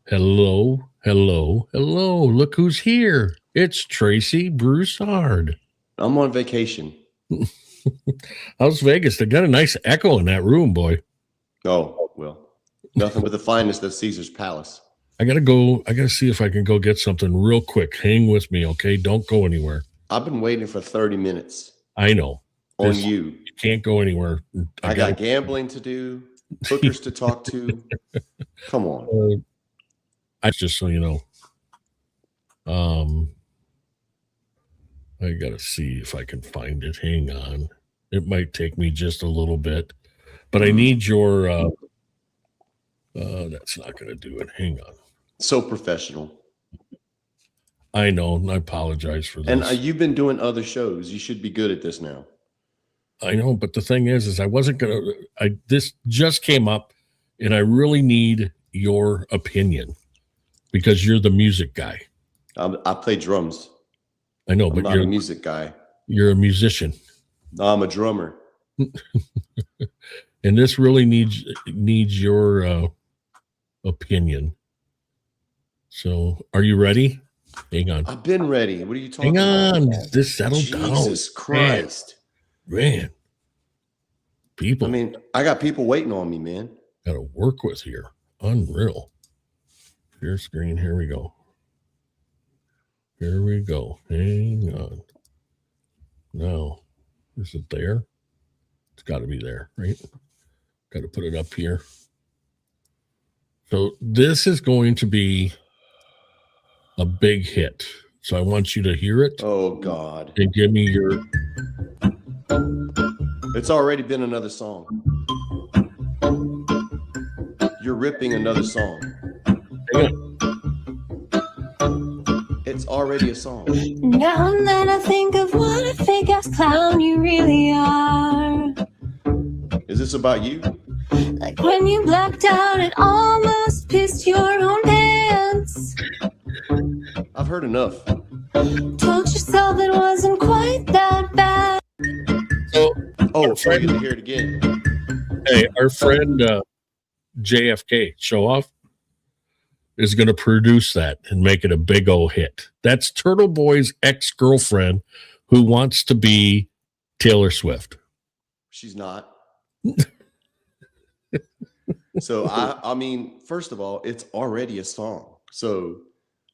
Hello, hello, hello. Look who's here. It's Tracy Broussard. I'm on vacation. How's Vegas? They got a nice echo in that room, boy. Oh, well, nothing but the finest of Caesar's Palace. I gotta see if I can go get something real quick. Hang with me, okay? Don't go anywhere. I've been waiting for 30 minutes I know. on you. You can't go anywhere. I got gambling to do, hookers to talk to. Come on. I just so you know. I gotta see if I can find it. Hang on. It might take me just a little bit, but I need your. That's not gonna do it. Hang on. So professional. I know. I apologize for this. And you've been doing other shows. You should be good at this now. I know, but the thing is I wasn't gonna. This just came up, and I really need your opinion because you're the music guy. I play drums. I know, but you're a music guy. You're a musician. No, I'm a drummer. And this really needs your opinion. So, are you ready? Hang on. I've been ready. What are you talking about? Hang on. Just settle down. Jesus Christ. Man. People. I mean, I got people waiting on me, man. Got to work with here. Unreal. Share screen. Here we go. Here we go. Hang on. Now, is it there? It's got to be there, right? Got to put it up here. So this is going to be a big hit. So I want you to hear it. Oh, God. And give me your... It's already been another song. You're ripping another song. Hang on. It's already a song. Now and then I think of what a fake ass clown you really are. Is this about you? Like when you blacked out, it almost pissed your own pants. I've heard enough. Told yourself it wasn't quite that bad. So you get to hear it again. Hey, our friend JFK Show Off is going to produce that and make it a big old hit. That's Turtle Boy's ex-girlfriend who wants to be Taylor Swift. She's not. So I mean, first of all, it's already a song. So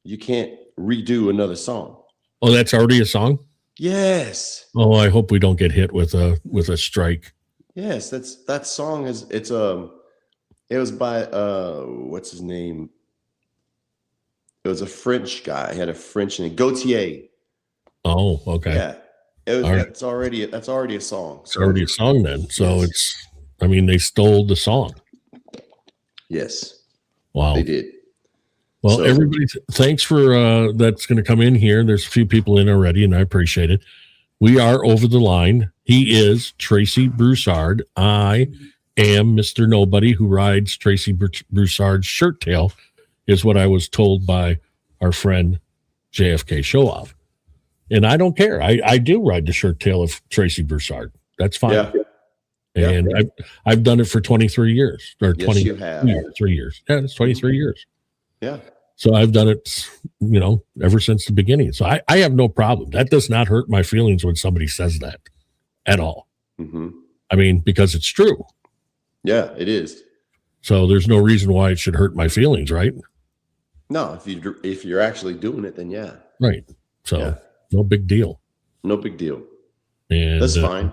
you can't redo another song. Oh, that's already a song? Yes. Oh, I hope we don't get hit with a strike. Yes, that song is it was by what's his name? It was a French guy. He had a French name. Gautier. Oh, okay. Yeah. That's already a song. It's already a song then. So yes. They stole the song. Yes. Wow. They did. Well, everybody, thanks for that's going to come in here. There's a few people in already, and I appreciate it. We are over the line. He is Tracy Broussard. I am Mr. Nobody who rides Tracy Broussard's shirt tail, is what I was told by our friend JFK Show Off. And I don't care. I do ride the shirt tail of Tracy Broussard. That's fine. Yeah. And I've done it for 23 years. Or yes, 20 you have. 3 years. Yeah, it's 23 years. Yeah. So I've done it, ever since the beginning. So I have no problem. That does not hurt my feelings when somebody says that at all. Mm-hmm. Because it's true. Yeah, it is. So there's no reason why it should hurt my feelings, right? No, if you're actually doing it, then yeah. Right. So no big deal. No big deal. And that's fine.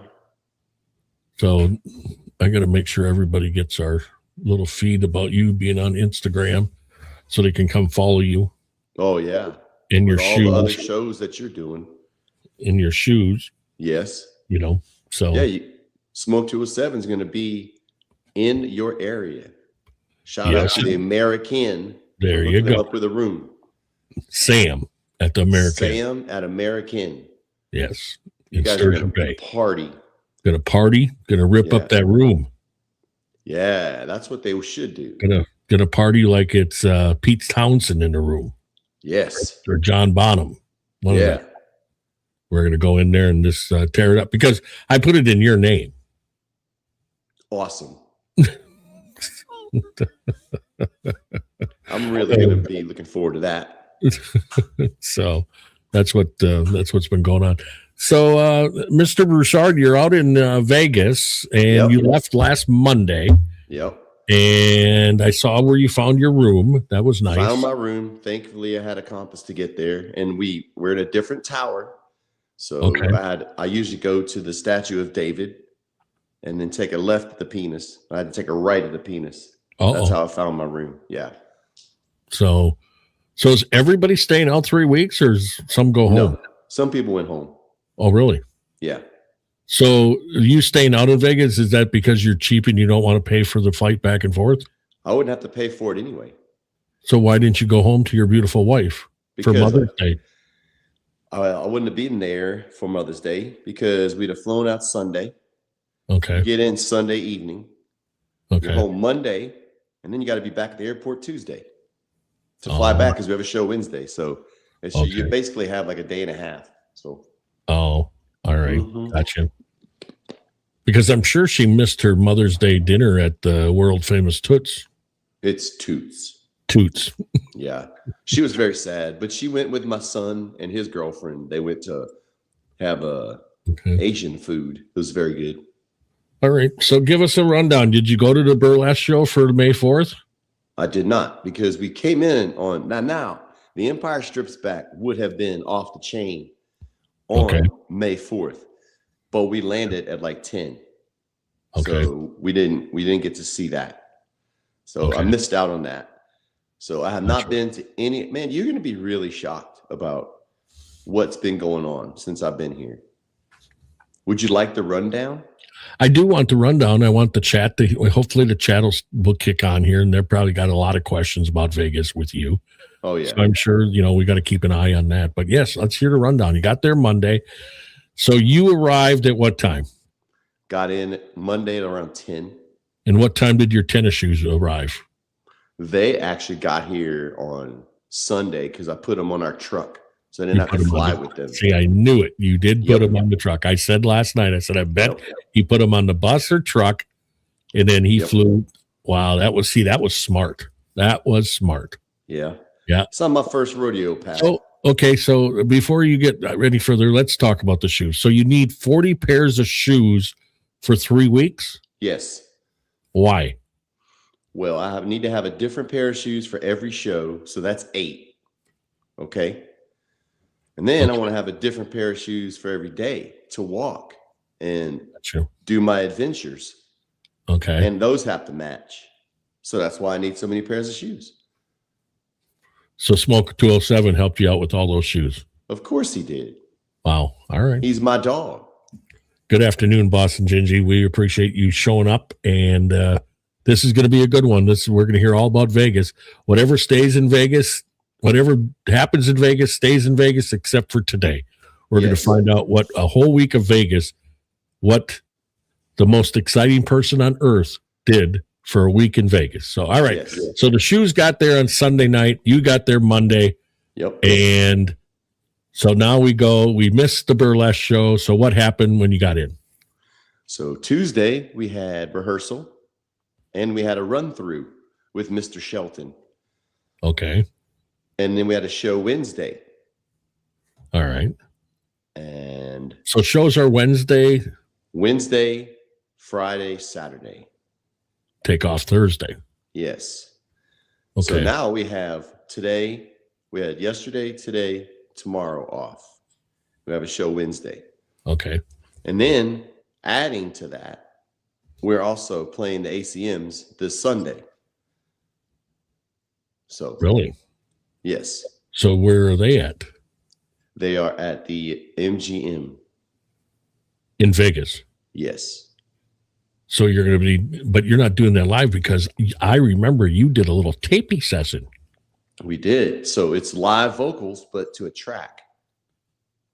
So I got to make sure everybody gets our little feed about you being on Instagram so they can come follow you. Oh, yeah. In your all shoes. The other shows that you're doing. In your shoes. Yes. So. Yeah, Smoke 207 is going to be in your area. Shout out to the American. There you go. Up with a room. Sam at the American. Sam at American. Yes. You guys are going to party. Going to party. Going to rip up that room. Yeah, that's what they should do. Going to party like it's Pete Townsend in the room. Yes. Or John Bonham. One of them. We're going to go in there and just tear it up because I put it in your name. Awesome. I'm really going to be looking forward to that. So that's what's been going on. So, Mr. Broussard, you're out in Vegas, and you left last Monday. Yep. And I saw where you found your room. That was nice. Found my room. Thankfully, I had a compass to get there, and we're in a different tower. So I usually go to the statue of David, and then take a left at the penis. I had to take a right at the penis. That's how I found my room. Yeah. So is everybody staying out 3 weeks, or is some go home? No, some people went home. Oh, really? Yeah. So you staying out in Vegas, is that because you're cheap and you don't want to pay for the flight back and forth? I wouldn't have to pay for it anyway. So why didn't you go home to your beautiful wife for Mother's Day? I wouldn't have been there for Mother's Day because we'd have flown out Sunday. Okay. You get in Sunday evening. Okay. You're home Monday, and then you got to be back at the airport Tuesday to fly back because we have a show Wednesday. So you basically have like a day and a half. So. Oh, all right. Gotcha. Because I'm sure she missed her Mother's Day dinner at the world famous Toots. It's Toots. Toots. Yeah. She was very sad, but she went with my son and his girlfriend. They went to have Asian food. It was very good. All right. So give us a rundown. Did you go to the burlesque show for May 4th? I did not, because we came in on now the Empire Strips Back would have been off the chain on May 4th, but we landed at like 10. Okay. So we didn't get to see that. So I missed out on that. So I have not been to any. Man, you're going to be really shocked about what's been going on since I've been here. Would you like the rundown? I do want the rundown. I want the chat hopefully the chat will kick on here, and they've probably got a lot of questions about Vegas with you. Oh, yeah. So I'm sure, we got to keep an eye on that. But yes, let's hear the rundown. You got there Monday. So you arrived at what time? Got in Monday at around 10. And what time did your tennis shoes arrive? They actually got here on Sunday because I put them on our truck. So I didn't have to fly with them. See, I knew it. You did put them on the truck. I said last night, I bet he put them on the bus or truck, and then he flew. Wow, that was smart. That was smart. Yeah. Yeah. It's not my first rodeo, Pat. So before you get any further, let's talk about the shoes. So you need 40 pairs of shoes for 3 weeks? Yes. Why? Well, I need to have a different pair of shoes for every show. So that's 8. Okay. And then I want to have a different pair of shoes for every day to walk and do my adventures. Okay. And those have to match. So that's why I need so many pairs of shoes. So Smoke 207 helped you out with all those shoes? Of course he did. Wow. All right. He's my dog. Good afternoon, Boston Gingy. We appreciate you showing up, and this is going to be a good one. We're going to hear all about Vegas. Whatever stays in Vegas, whatever happens in Vegas stays in Vegas, except for today. We're going to find out what a whole week of Vegas, what the most exciting person on earth did for a week in Vegas. So, all right. Yes. So the shoes got there on Sunday night. You got there Monday. Yep. And so now we missed the burlesque show. So what happened when you got in? So Tuesday we had rehearsal and we had a run through with Mr. Shelton. Okay. And then we had a show Wednesday. All right. And so shows are Wednesday, Friday, Saturday. Take off Thursday. Yes. Okay. So now we had yesterday, today, tomorrow off. We have a show Wednesday. Okay. And then adding to that, we're also playing the ACMs this Sunday. So really? Yes. So where are they at? They are at the MGM. In Vegas? Yes. So you're going to be, but you're not doing that live because I remember you did a little taping session. We did. So it's live vocals, but to a track.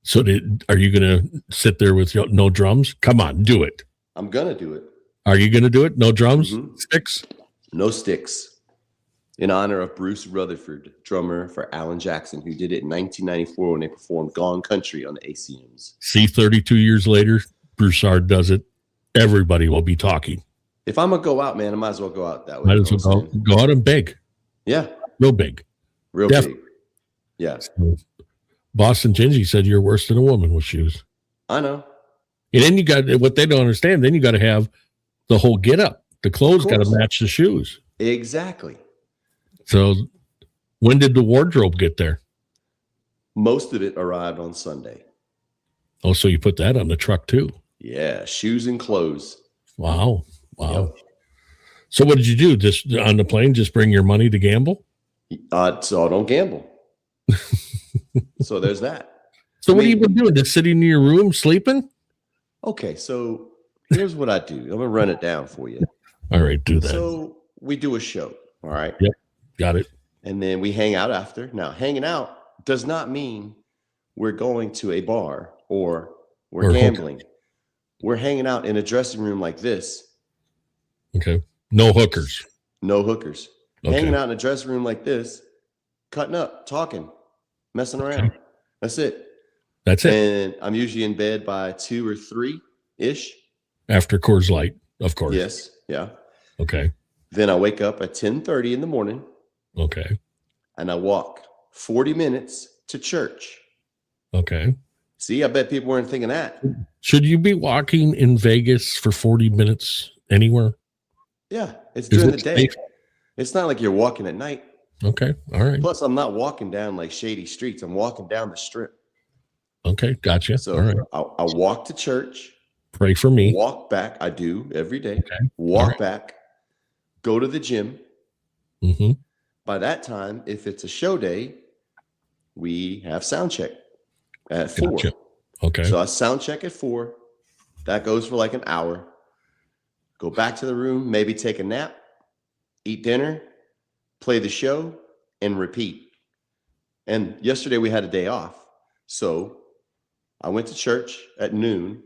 So are you going to sit there with no drums? Come on, do it. I'm going to do it. Are you going to do it? No drums? Mm-hmm. Sticks? No sticks. In honor of Bruce Rutherford, drummer for Alan Jackson, who did it in 1994 when they performed Gone Country on the ACMs. See, 32 years later, Broussard does it. Everybody will be talking. If I'm going to go out, man, I might as well go out that way. Might as well go out and beg. Yeah. Real big. Real big. Yeah. So Boston Gingy said you're worse than a woman with shoes. I know. And then you got what they don't understand. Then you got to have the whole get up. The clothes got to match the shoes. Exactly. So when did the wardrobe get there? Most of it arrived on Sunday. Oh, so you put that on the truck too? Yeah, shoes and clothes. Wow. Yep. So what did you do? Just on the plane, just bring your money to gamble? So I don't gamble. So there's that. So what have you been doing? Just sitting in your room sleeping? Okay, so here's what I do. I'm going to run it down for you. All right, do that. So we do a show, all right? Yep, got it. And then we hang out after. Now, hanging out does not mean we're going to a bar or we're gambling. We're hanging out in a dressing room like this. Okay. No hookers. No hookers. Okay. Hanging out in a dressing room like this, cutting up, talking, messing around. Okay. That's it. That's it. And I'm usually in bed by 2 or 3-ish. After Coors Light, of course. Yes. Yeah. Okay. Then I wake up at 10:30 in the morning. Okay. And I walk 40 minutes to church. Okay. See, I bet people weren't thinking that. Should you be walking in Vegas for 40 minutes anywhere? Yeah. It's during the day. Safe? It's not like you're walking at night. Okay. All right. Plus, I'm not walking down like shady streets. I'm walking down the strip. Okay. Gotcha. So all right. I walk to church. Pray for me. Walk back. I do every day. Okay. Walk back. Go to the gym. Mm-hmm. By that time, if it's a show day, we have sound check at 4. Gotcha. Okay. So I sound check at 4. That goes for like an hour. Go back to the room, maybe take a nap, eat dinner, play the show, and repeat. And yesterday we had a day off. So I went to church at noon.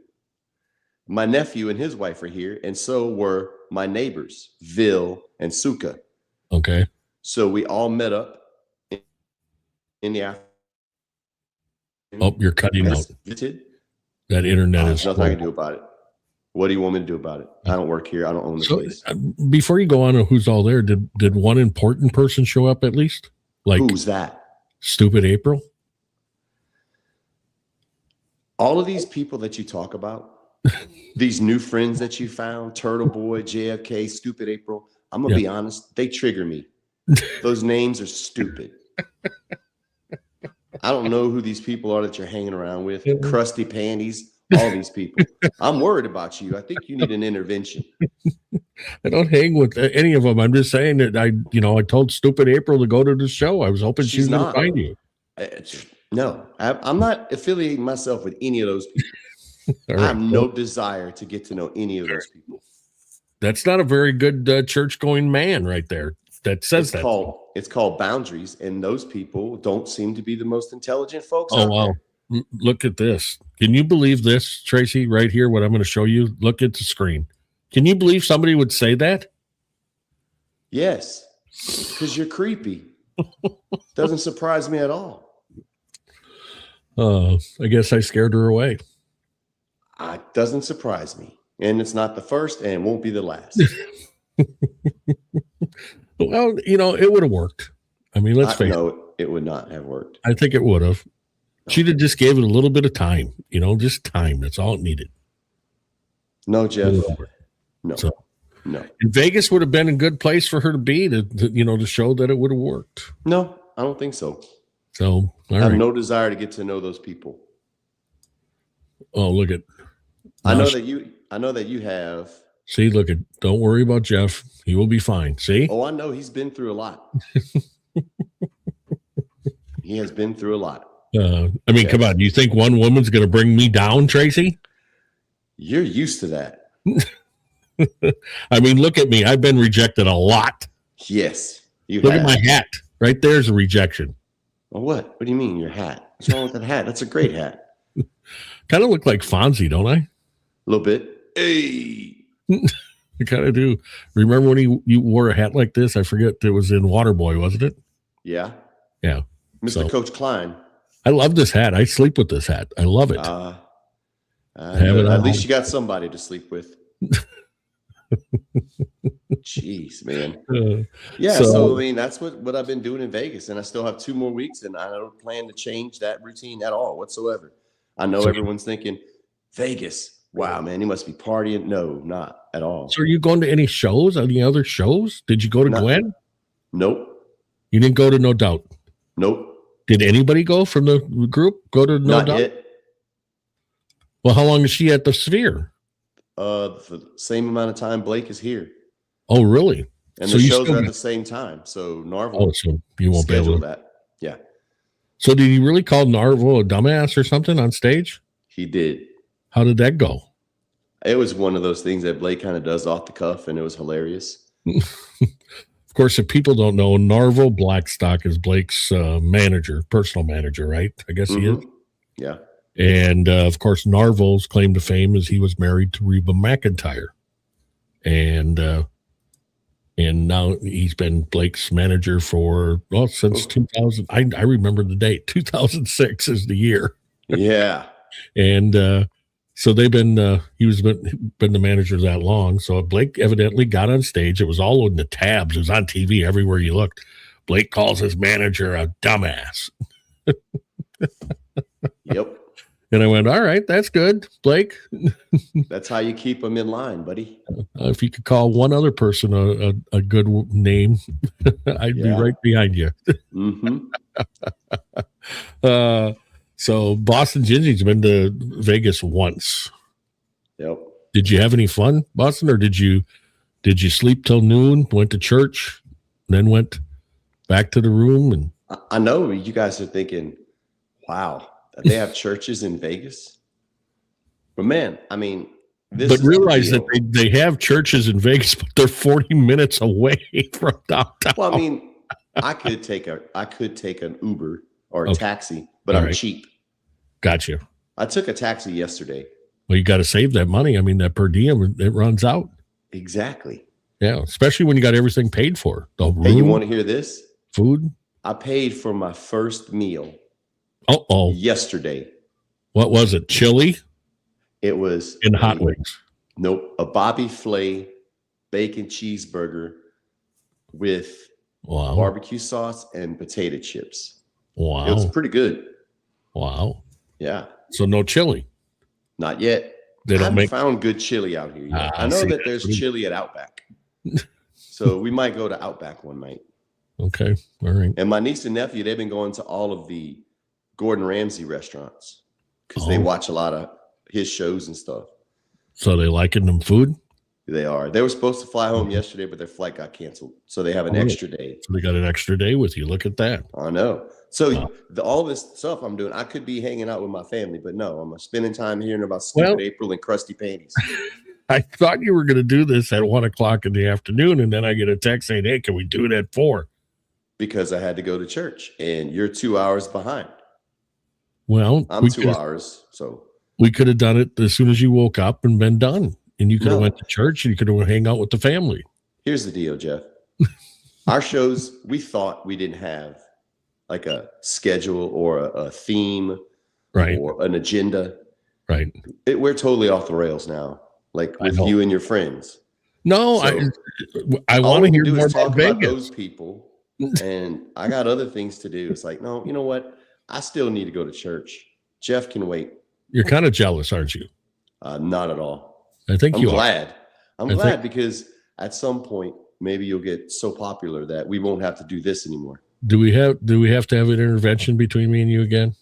My nephew and his wife are here, and so were my neighbors, Vil and Suka. Okay. So we all met up in the afternoon. Oh, you're cutting out. Visited. That internet is nothing I can do about it. What do you want me to do about it? I don't work here. I don't own the place. Before you go on to who's all there, did one important person show up at least? Like who's that? Stupid April? All of these people that you talk about, these new friends that you found, Turtle Boy, JFK, Stupid April, I'm going to be honest, they trigger me. Those names are stupid. I don't know who these people are that you're hanging around with. Crusty Panties, all these people. I'm worried about you. I think you need an intervention. I don't hang with any of them. I'm just saying that I told Stupid April to go to the show. I was hoping she's going to find you. No, I'm not affiliating myself with any of those people. Right. I have no desire to get to know any of those people. That's not a very good church-going man right there. That says it's called boundaries, and those people don't seem to be the most intelligent folks. Oh, wow. Look at this. Can you believe this, Tracy, right here, what I'm going to show you? Look at the screen. Can you believe somebody would say that? Yes, because you're creepy. Doesn't surprise me at all. I guess I scared her away. It doesn't surprise me. And it's not the first and won't be the last. Well, it would have worked. I mean, let's face it. No, it would not have worked. I think it would have. She'd have just gave it a little bit of time, just time. That's all it needed. No, Jeff. No. So, no. And Vegas would have been a good place for her to be to show that it would have worked. No, I don't think so. So I have no desire to get to know those people. Oh, look at. I know that you have. See, look at. Don't worry about Jeff. He will be fine. See? Oh, I know he's been through a lot. He has been through a lot. Come on. You think one woman's going to bring me down, Tracy? You're used to that. I mean, look at me. I've been rejected a lot. Yes. Look at my hat. Right there's a rejection. Well, what? What do you mean your hat? What's wrong with that hat? That's a great hat. Kind of look like Fonzie, don't I? A little bit. Hey. I kind of do. Remember when you wore a hat like this? I forget. It was in Waterboy, wasn't it? Yeah. Yeah. Mr. Coach Klein. I love this hat. I sleep with this hat. I love it. At least you got somebody to sleep with. Jeez, man. So, so I mean, that's what I've been doing in Vegas, and I still have 2 more weeks, and I don't plan to change that routine at all whatsoever. I know so, everyone's thinking, Vegas, wow, man, you must be partying. No, not at all. so are you going to any shows? Any other shows? Did you go to Gwen? Nope. You didn't go to No Doubt? Nope. Did anybody go from the group go to No Not Doubt? yet. Well, how long is she at the Sphere? For the same amount of time Blake is here. Oh, really? And the shows are at the same time. So Narvel. Oh, so you won't be able to. That. Yeah. So did he really call Narvel a dumbass or something on stage? He did. How did that go? It was one of those things that Blake kind of does off the cuff, and it was hilarious. Of course, if people don't know, Narvel Blackstock is Blake's personal manager, right? I guess he is. Yeah. And of course, Narvel's claim to fame is he was married to Reba McEntire, and now he's been Blake's manager for since 2000. I remember the date. 2006 is the year. Yeah. And so they've been he's been the manager that long. So Blake evidently got on stage. It was all in the tabs. It was on TV everywhere you looked. Blake calls his manager a dumbass. Yep. And I went, all right, that's good, Blake. That's how you keep them in line, buddy. If you could call one other person a good name, I'd be right behind you. So Boston Gingy's been to Vegas once. Yep. Did you have any fun, Boston, or did you sleep till noon, went to church, then went back to the room? And I know you guys are thinking, wow, they have churches in Vegas. But man, I mean, but realize that they have churches in Vegas, but they're 40 minutes away from downtown. Well, I mean, I could take an Uber or a taxi, but I'm cheap. Gotcha. I took a taxi yesterday. Well, you got to save that money. I mean, that per diem, it runs out. Exactly. Yeah, especially when you got everything paid for. The room, hey, you want to hear this? Food? I paid for my first meal. Yesterday. What was it? Chili? It was in hot wings. Nope, a Bobby Flay bacon cheeseburger with barbecue sauce and potato chips. Wow. It was pretty good. Wow. Yeah. So no chili? Not yet. They don't found good chili out here yet. I know that there's chili at Outback. So we might go to Outback one night. Okay. All right. And my niece and nephew, they've been going to all of the Gordon Ramsay restaurants because they watch a lot of his shows and stuff. So they liking them food? They are. They were supposed to fly home yesterday, but their flight got canceled. So they have an extra day. So they got an extra day with you. Look at that. I know. So all this stuff I'm doing, I could be hanging out with my family, but no, I'm spending time hearing about stupid April and crusty panties. I thought you were going to do this at 1:00 in the afternoon, and then I get a text saying, "Hey, can we do it at 4?" Because I had to go to church, and you're 2 hours behind. Well, I'm 2 hours, so we could have done it as soon as you woke up and been done, and you could have went to church and you could have hang out with the family. Here's the deal, Jeff. Our shows, we thought we didn't have like a schedule or a theme, right, or an agenda, right. We're totally off the rails now, like with you and your friends. No, so I want to hear more about those people, and I got other things to do. It's like, no, you know what? I still need to go to church. Jeff can wait. You're kind of jealous, aren't you? Not at all. I think I'm glad. I'm glad because at some point maybe you'll get so popular that we won't have to do this anymore. Do we have to have an intervention between me and you again?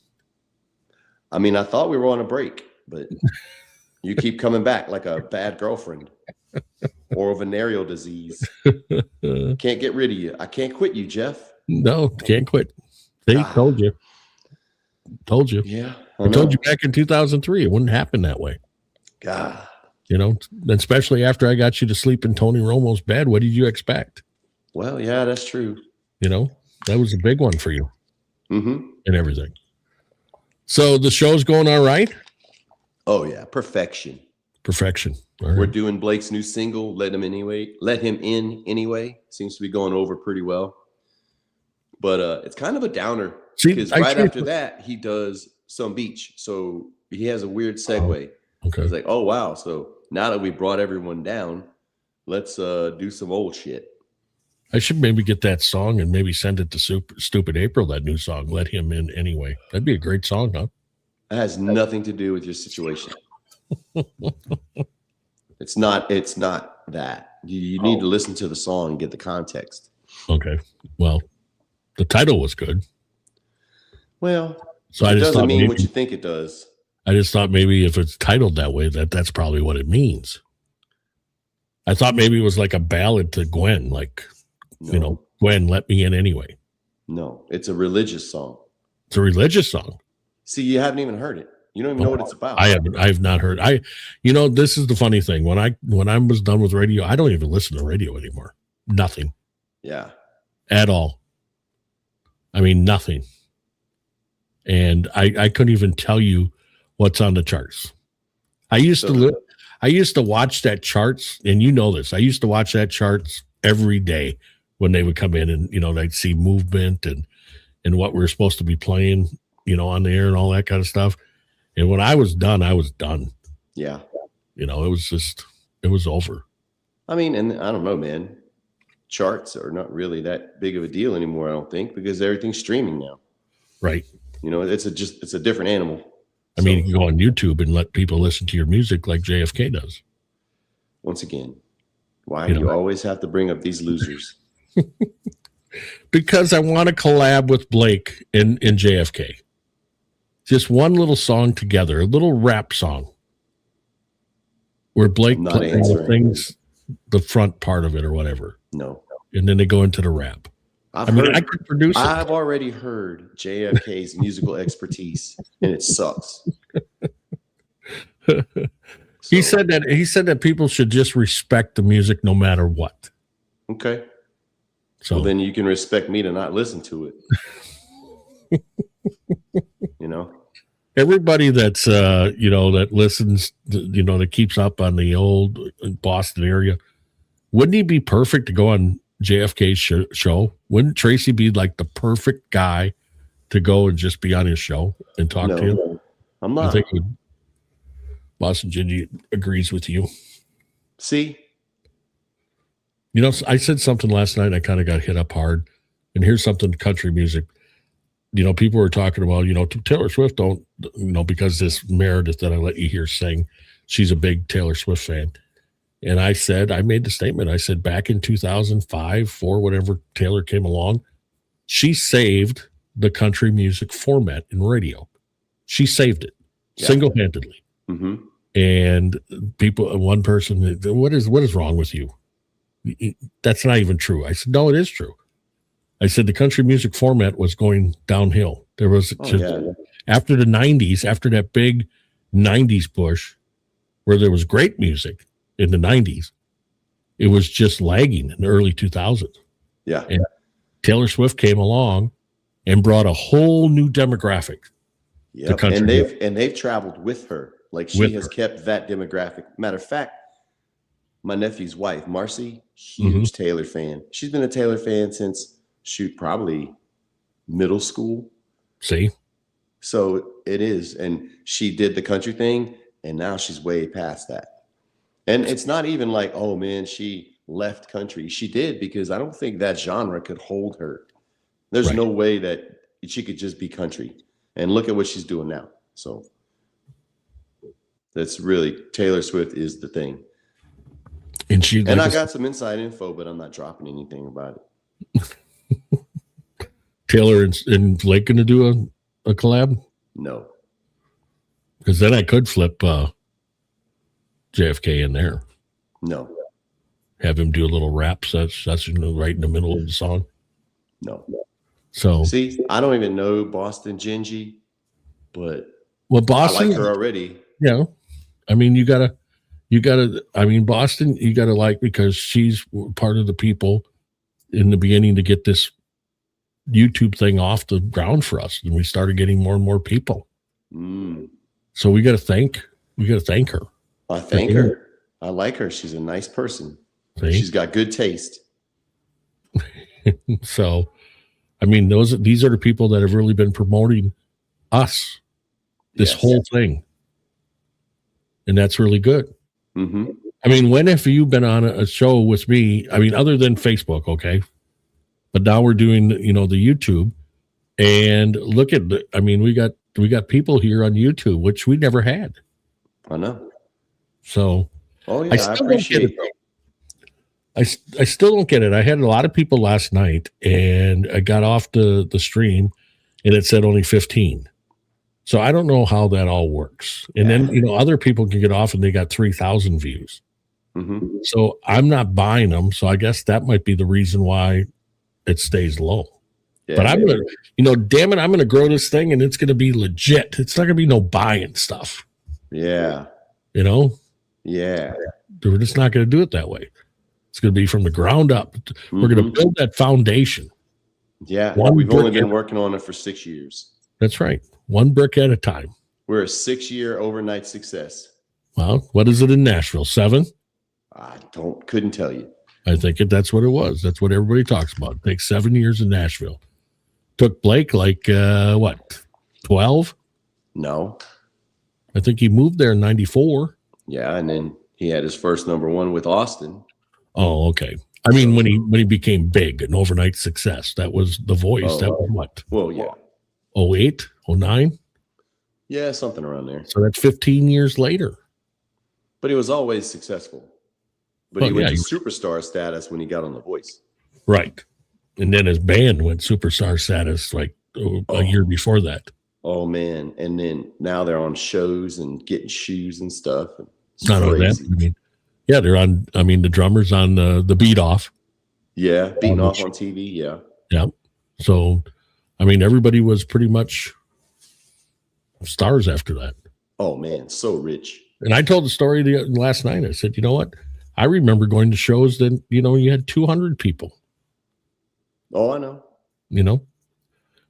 I mean, I thought we were on a break, but you keep coming back like a bad girlfriend or a venereal disease. Can't get rid of you. I can't quit you, Jeff. No, can't quit. See, told you. Yeah. I told you back in 2003, it wouldn't happen that way. God. You know, especially after I got you to sleep in Tony Romo's bed. What did you expect? Well, yeah, that's true. You know, that was a big one for you. Mm-hmm. And everything. So the show's going all right? Oh, yeah. Perfection. All right. We're doing Blake's new single, Let Him In Anyway. Seems to be going over pretty well. But it's kind of a downer. Because right after that, he does Some Beach. So he has a weird segue. Okay. It's like, oh, wow. So now that we brought everyone down, let's do some old shit. I should maybe get that song and maybe send it to Stupid April, that new song. Let him in anyway. That'd be a great song, huh? It has nothing to do with your situation. It's not that. You need to listen to the song and get the context. Okay. Well, the title was good. Well, so it doesn't mean what you think it does. I just thought maybe if it's titled that way, that's probably what it means. I thought maybe it was like a ballad to Gwen, like, Gwen, let me in anyway. No, it's a religious song. It's a religious song. See, you haven't even heard it. You don't even know what it's about. I have not heard. This is the funny thing. When I was done with radio, I don't even listen to radio anymore. Nothing. Yeah. At all. I mean, nothing. And I couldn't even tell you what's on the charts. I used to watch that charts, and you know this. I used to watch that charts every day when they would come in, and they'd see movement and what we were supposed to be playing, on the air and all that kind of stuff. And when I was done, I was done. Yeah. It was over. I mean, and I don't know, man. Charts are not really that big of a deal anymore, I don't think, because everything's streaming now. Right. It's a different animal. I mean, you can go on YouTube and let people listen to your music like JFK does. Once again, why do you always have to bring up these losers? Because I want to collab with Blake and JFK. Just one little song together, a little rap song where Blake sings the front part of it or whatever. No. And then they go into the rap. I could produce it. I've already heard JFK's musical expertise, and it sucks. He said that people should just respect the music no matter what. Okay. So then you can respect me to not listen to it. Everybody that's that listens, that keeps up on the old Boston area, wouldn't he be perfect to go on JFK's show? Wouldn't Tracy be like the perfect guy to go and just be on his show and talk to him? I'm not. I think Boston Gingy agrees with you. See? I said something last night. I kind of got hit up hard. And here's something country music. People were talking about, Taylor Swift don't, because this Meredith that I let you hear sing, she's a big Taylor Swift fan. And I made the statement. I said back in 2005, 4, whatever, Taylor came along, she saved the country music format in radio. She saved it single-handedly. Mm-hmm. And one person, what is wrong with you? That's not even true. I said, no, it is true. I said the country music format was going downhill. There was after the 90s, after that big 90s push where there was great music in the 90s, it was just lagging in the early 2000s. Yeah. And Taylor Swift came along and brought a whole new demographic. Yeah. And they've traveled with her. Like she has kept that demographic. Matter of fact, my nephew's wife, Marcy, huge Taylor fan. She's been a Taylor fan since probably middle school. See? So it is. And she did the country thing, and now she's way past that. And it's not even like, oh man, she left country. She did, because I don't think that genre could hold her. There's no way that she could just be country. And look at what she's doing now. So that's really, Taylor Swift is the thing. And I got some inside info, but I'm not dropping anything about it. Taylor and Blake going to do a collab? No. Because then I could flip JFK in there. No. Have him do a little rap session right in the middle of the song. No. So see, I don't even know Boston Gingy, but Boston, I like her already. Yeah. I mean, Boston, you got to like, because she's part of the people in the beginning to get this YouTube thing off the ground for us. And we started getting more and more people. So we got to thank her. I thank her. I like her. She's a nice person. See? She's got good taste. So, I mean, these are the people that have really been promoting us, this whole thing. And that's really good. Mm-hmm. I mean, when have you been on a show with me? I mean, other than Facebook, okay. But now we're doing, the YouTube, and look at I mean, we got people here on YouTube, which we never had. I know. So, oh yeah, I appreciate it. I still don't get it. I had a lot of people last night, and I got off the stream, and it said only 15. So I don't know how that all works. And then other people can get off, and they got 3,000 views. Mm-hmm. So I'm not buying them. So I guess that might be the reason why it stays low. Yeah, but I'm gonna, damn it, I'm gonna grow this thing, and it's gonna be legit. It's not gonna be no buying stuff. Yeah. Yeah. We're just not gonna do it that way. It's gonna be from the ground up. Mm-hmm. We're gonna build that foundation. Yeah. We've only been working on it for 6 years. That's right. One brick at a time. We're a 6-year overnight success. Well, what is it in Nashville? 7? I couldn't tell you. I think that's what it was. That's what everybody talks about. It takes 7 years in Nashville. Took Blake like 12? No. I think he moved there in 94. Yeah, and then he had his first #1 with Austin. Oh, okay. I mean, when he became big, an overnight success, that was The Voice. That was what? Well, yeah. 08, 09? Yeah, something around there. So that's 15 years later. But he was always successful. But he went to superstar status when he got on The Voice. Right. And then his band went superstar status like a year before that. Oh, man. And then now they're on shows and getting shoes and stuff. Not only that. I mean, yeah, they're on, the drummer's on the Beat Off. Yeah, Beating Off on TV, yeah. Yeah. So, everybody was pretty much stars after that. Oh, man, so rich. And I told the story last night. I said, you know what? I remember going to shows that, you had 200 people. Oh, I know.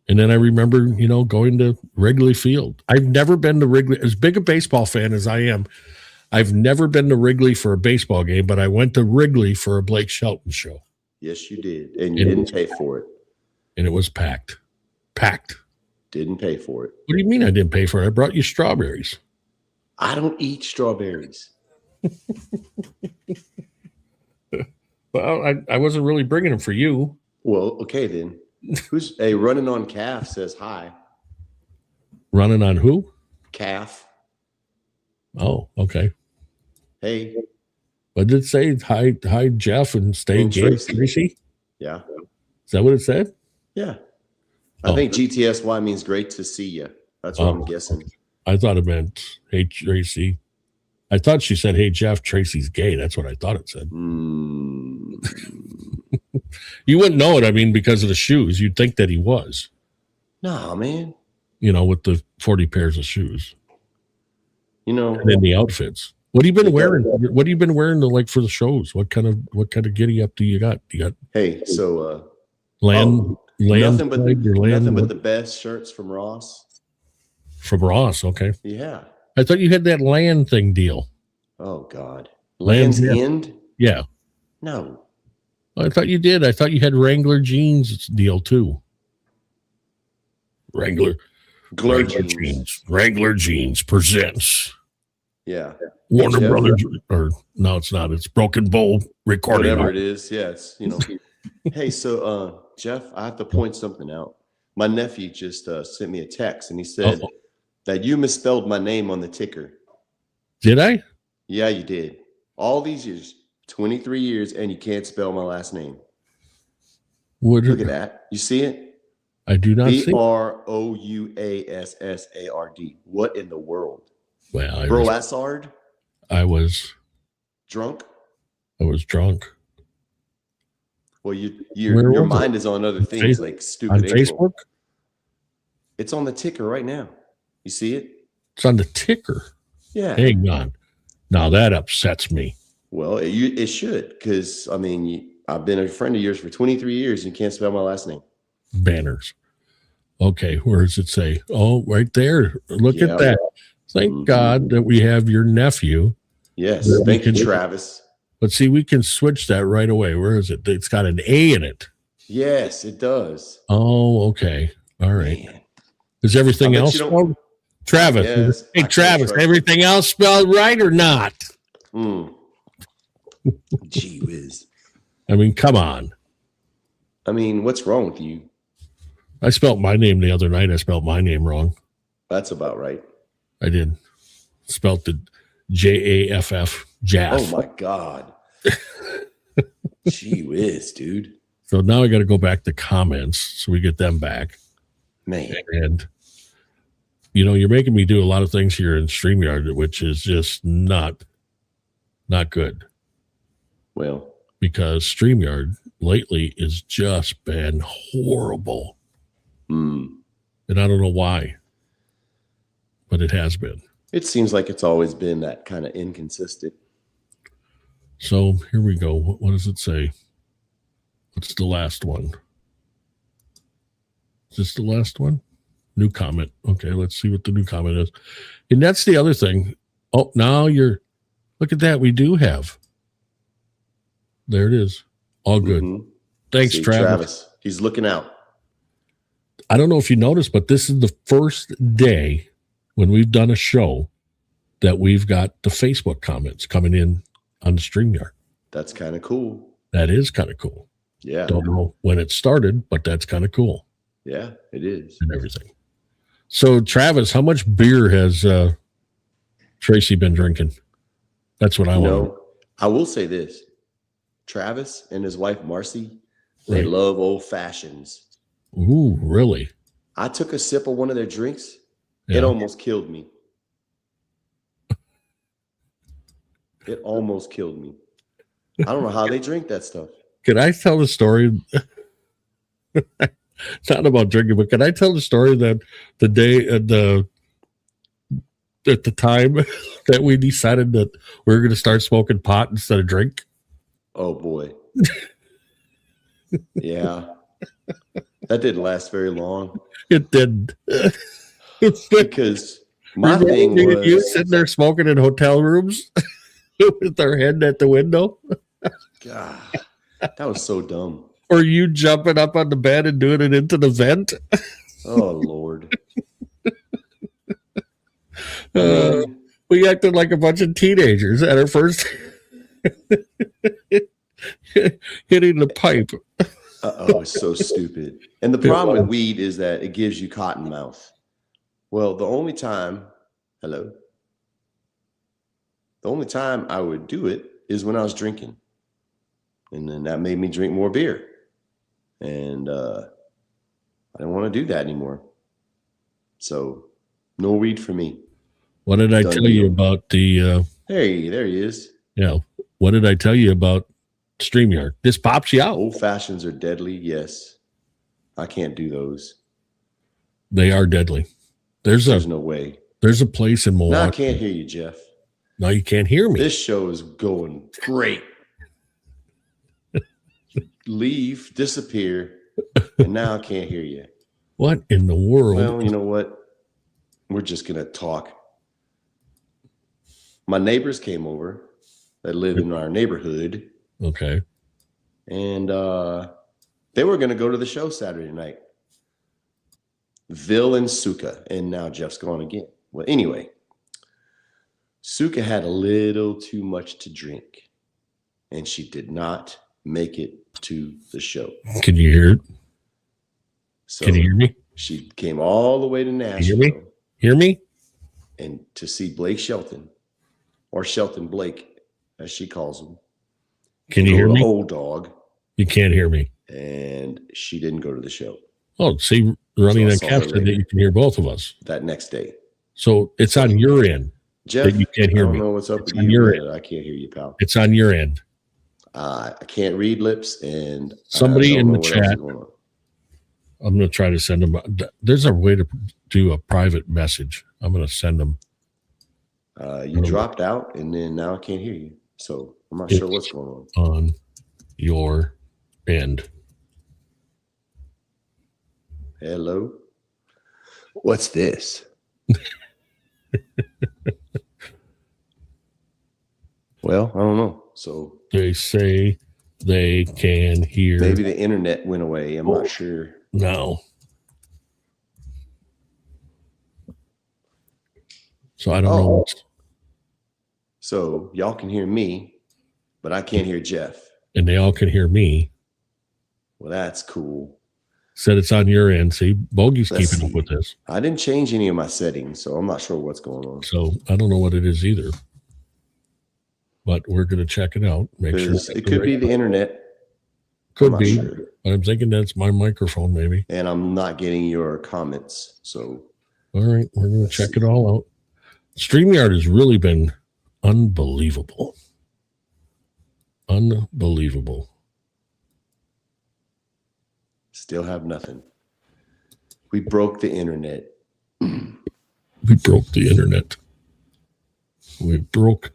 And then I remember, going to Wrigley Field. I've never been to Wrigley. As big a baseball fan as I am, I've never been to Wrigley for a baseball game, but I went to Wrigley for a Blake Shelton show. Yes, you did. And you didn't pay for it. And it was packed. Packed. Didn't pay for it. What do you mean I didn't pay for it? I brought you strawberries. I don't eat strawberries. Well, I wasn't really bringing them for you. Well, okay then. Who's running on calf says hi. Running on who? Calf. Oh, okay. Hey. What did it say? Hi, Jeff, and stay gay, Tracy? Yeah. Is that what it said? Yeah. I think GTSY means great to see you. That's what I'm guessing. I thought it meant, hey, Tracy. I thought she said, hey, Jeff, Tracy's gay. That's what I thought it said. You wouldn't know it, because of the shoes. You'd think that he was. Nah, man. With the 40 pairs of shoes. And then the outfits. What have you been wearing? What have you been wearing for the shows? What kind of giddy up do you got? Hey, so land nothing but the best shirts from Ross. From Ross, okay. Yeah. I thought you had that land thing deal. Oh God. Land's End? Yeah. No. I thought you did. I thought you had Wrangler jeans deal too. Wrangler jeans. Wrangler jeans presents. Yeah. Warner Brothers, or no, it's not. It's Broken Bowl recording. Whatever it is. Yeah, it's Hey, so Jeff, I have to point something out. My nephew just sent me a text, and he said that you misspelled my name on the ticker. Did I? Yeah, you did. All these years, 23 years, and you can't spell my last name. Look at that. You see it? I do not see it. Brouassard. What in the world? Well, Brouassard? I was drunk. Well, your mind is on other things like stupid. On Facebook? It's on the ticker right now. You see it? It's on the ticker. Yeah. Hang on. Now that upsets me. Well, it should, because I've been a friend of yours for 23 years and you can't spell my last name. Banners. Okay, where does it say? Oh, right there. Look at that. Thank God that we have your nephew. Yes. Thank you, Travis. But see, we can switch that right away. Where is it? It's got an A in it. Yes, it does. Oh, okay. All right. Man. Is everything else spelled? Travis. Yes, hey, Travis, everything else spelled right or not? Gee whiz. I mean, come on. I mean, what's wrong with you? I spelt my name the other night. I spelled my name wrong. That's about right. I did. Spelt it Jaff. Jaff. Oh my God. Gee whiz, dude. So now I got to go back to comments so we get them back. Man. And, you're making me do a lot of things here in StreamYard, which is just not good. Well, because StreamYard lately has just been horrible. And I don't know why, but it has been. It seems like it's always been that kind of inconsistent. So here we go. What does it say? What's the last one? Is this the last one? New comment. Okay, let's see what the new comment is. And that's the other thing. Oh, now look at that. We do have. There it is. All good. Mm-hmm. Thanks, Travis. He's looking out. I don't know if you noticed, but this is the first day when we've done a show that we've got the Facebook comments coming in on the StreamYard. That's kind of cool. That is kind of cool. Yeah. Don't know when it started, but that's kind of cool. Yeah, it is. And everything. So, Travis, how much beer has Tracy been drinking? That's what I want. I will say this. Travis and his wife, Marcy, they love old fashions. Ooh, really? I took a sip of one of their drinks. Yeah. It almost killed me. It almost killed me. I don't know how they drink that stuff. Can I tell the story? It's not about drinking, but can I tell the story that the day at the time that we decided that we were going to start smoking pot instead of drink? Oh boy. Yeah. That didn't last very long. It didn't. Because my thing was you sitting there smoking in hotel rooms with our head at the window. God, that was so dumb. Or you jumping up on the bed and doing it into the vent. Oh Lord. We acted like a bunch of teenagers at our first hitting the pipe. It's so stupid. And the problem with weed is that it gives you cotton mouth. Well, the only time I would do it is when I was drinking. And then that made me drink more beer. And I didn't want to do that anymore. So no weed for me. What did I tell you about the Hey, there he is. Yeah. What did I tell you about StreamYard? This pops you out. Old fashions are deadly, yes. I can't do those. They are deadly. There's no way. There's a place in Milwaukee. Now I can't hear you, Jeff. No, you can't hear me. This show is going great. Leave, disappear, and now I can't hear you. What in the world? Well, you know what? We're just going to talk. My neighbors came over that live in our neighborhood. Okay. And they were going to go to the show Saturday night. Vil and Suka. And now Jeff's gone again. Well, anyway, Suka had a little too much to drink. And she did not make it to the show. Can you hear it? So can you hear me? She came all the way to Nashville. Hear me? And to see Blake Shelton, or Shelton Blake, as she calls him. Can you hear me? Old dog. You can't hear me. And she didn't go to the show. Oh, see, running and Cap said that you can hear both of us. That next day. So it's on your end. Jeff, that you can't hear me. I don't know what's up with you. Your end. I can't hear you, pal. It's on your end. I can't read lips, and somebody in the chat. I'm going to try to send them. There's a way to do a private message. I'm going to send them. You dropped out, and then now I can't hear you. So I'm not sure what's going on. On your end. Hello. What's this? Well, I don't know. So they say they can hear. Maybe the internet went away. I'm not sure. No. So I don't know. So y'all can hear me. but I can't hear Jeff. And they all can hear me. Well, that's cool. Said it's on your end. See, Bogey's keeping up with this. I didn't change any of my settings, so I'm not sure what's going on. So I don't know what it is either. But we're going to check it out. Make sure it could be the internet. Could be. Sure. But I'm thinking that's my microphone, maybe. And I'm not getting your comments. So, all right, we're going to check it all out. StreamYard has really been unbelievable. Unbelievable. Still have nothing. We broke the internet. We broke the internet. We broke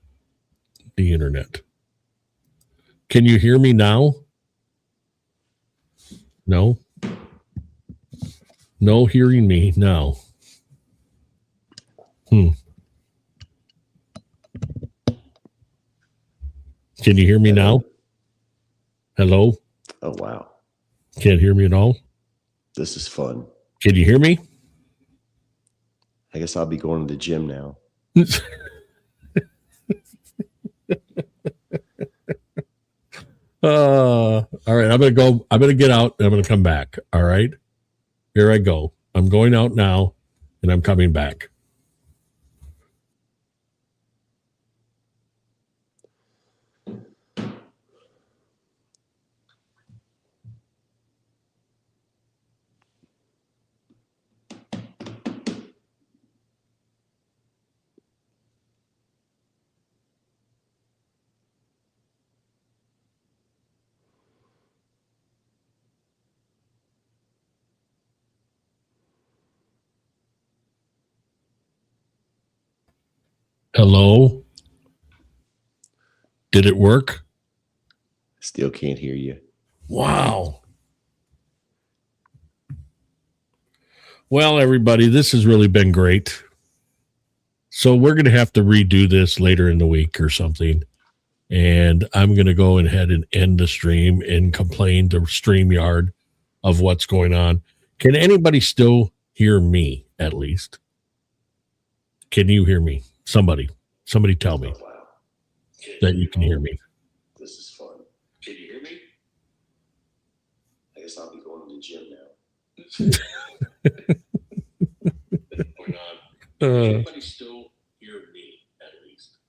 the internet. Can you hear me now? No? No hearing me now. Can you hear me now? Hello? Oh, wow. Can't hear me at all? This is fun. Can you hear me? I guess I'll be going to the gym now. All right, I'm going to get out and I'm going to come back. All right, here I go. I'm going out now and I'm coming back. Hello? Did it work? Still can't hear you. Wow. Well, everybody, this has really been great. So we're going to have to redo this later in the week or something. And I'm going to go ahead and end the stream and complain to StreamYard of what's going on. Can anybody still hear me, at least? Can you hear me? Somebody tell me that you can hear me. This is fun. Can you hear me? I guess I'll be going to the gym now. Anybody still hear me, at least?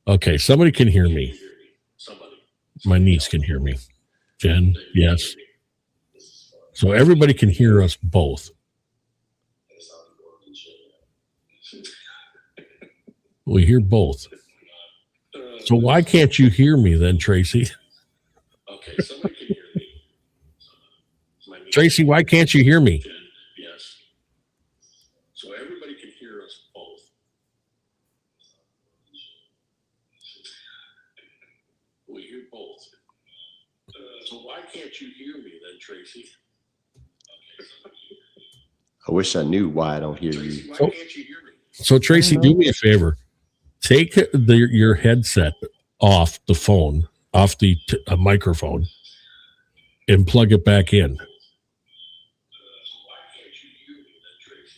Okay, somebody can hear me. My niece can hear me. Jen, yes. So everybody can hear us both. We hear both. So why can't you hear me then, Tracy? Okay, somebody can hear me. Tracy, why can't you hear me? Yes. So everybody can hear us both. We hear both. So why can't you hear me then, Tracy? I wish I knew why I don't hear you. Why can't you hear me? So Tracy, do me a favor. Take your headset off the phone, off the microphone, and plug it back in.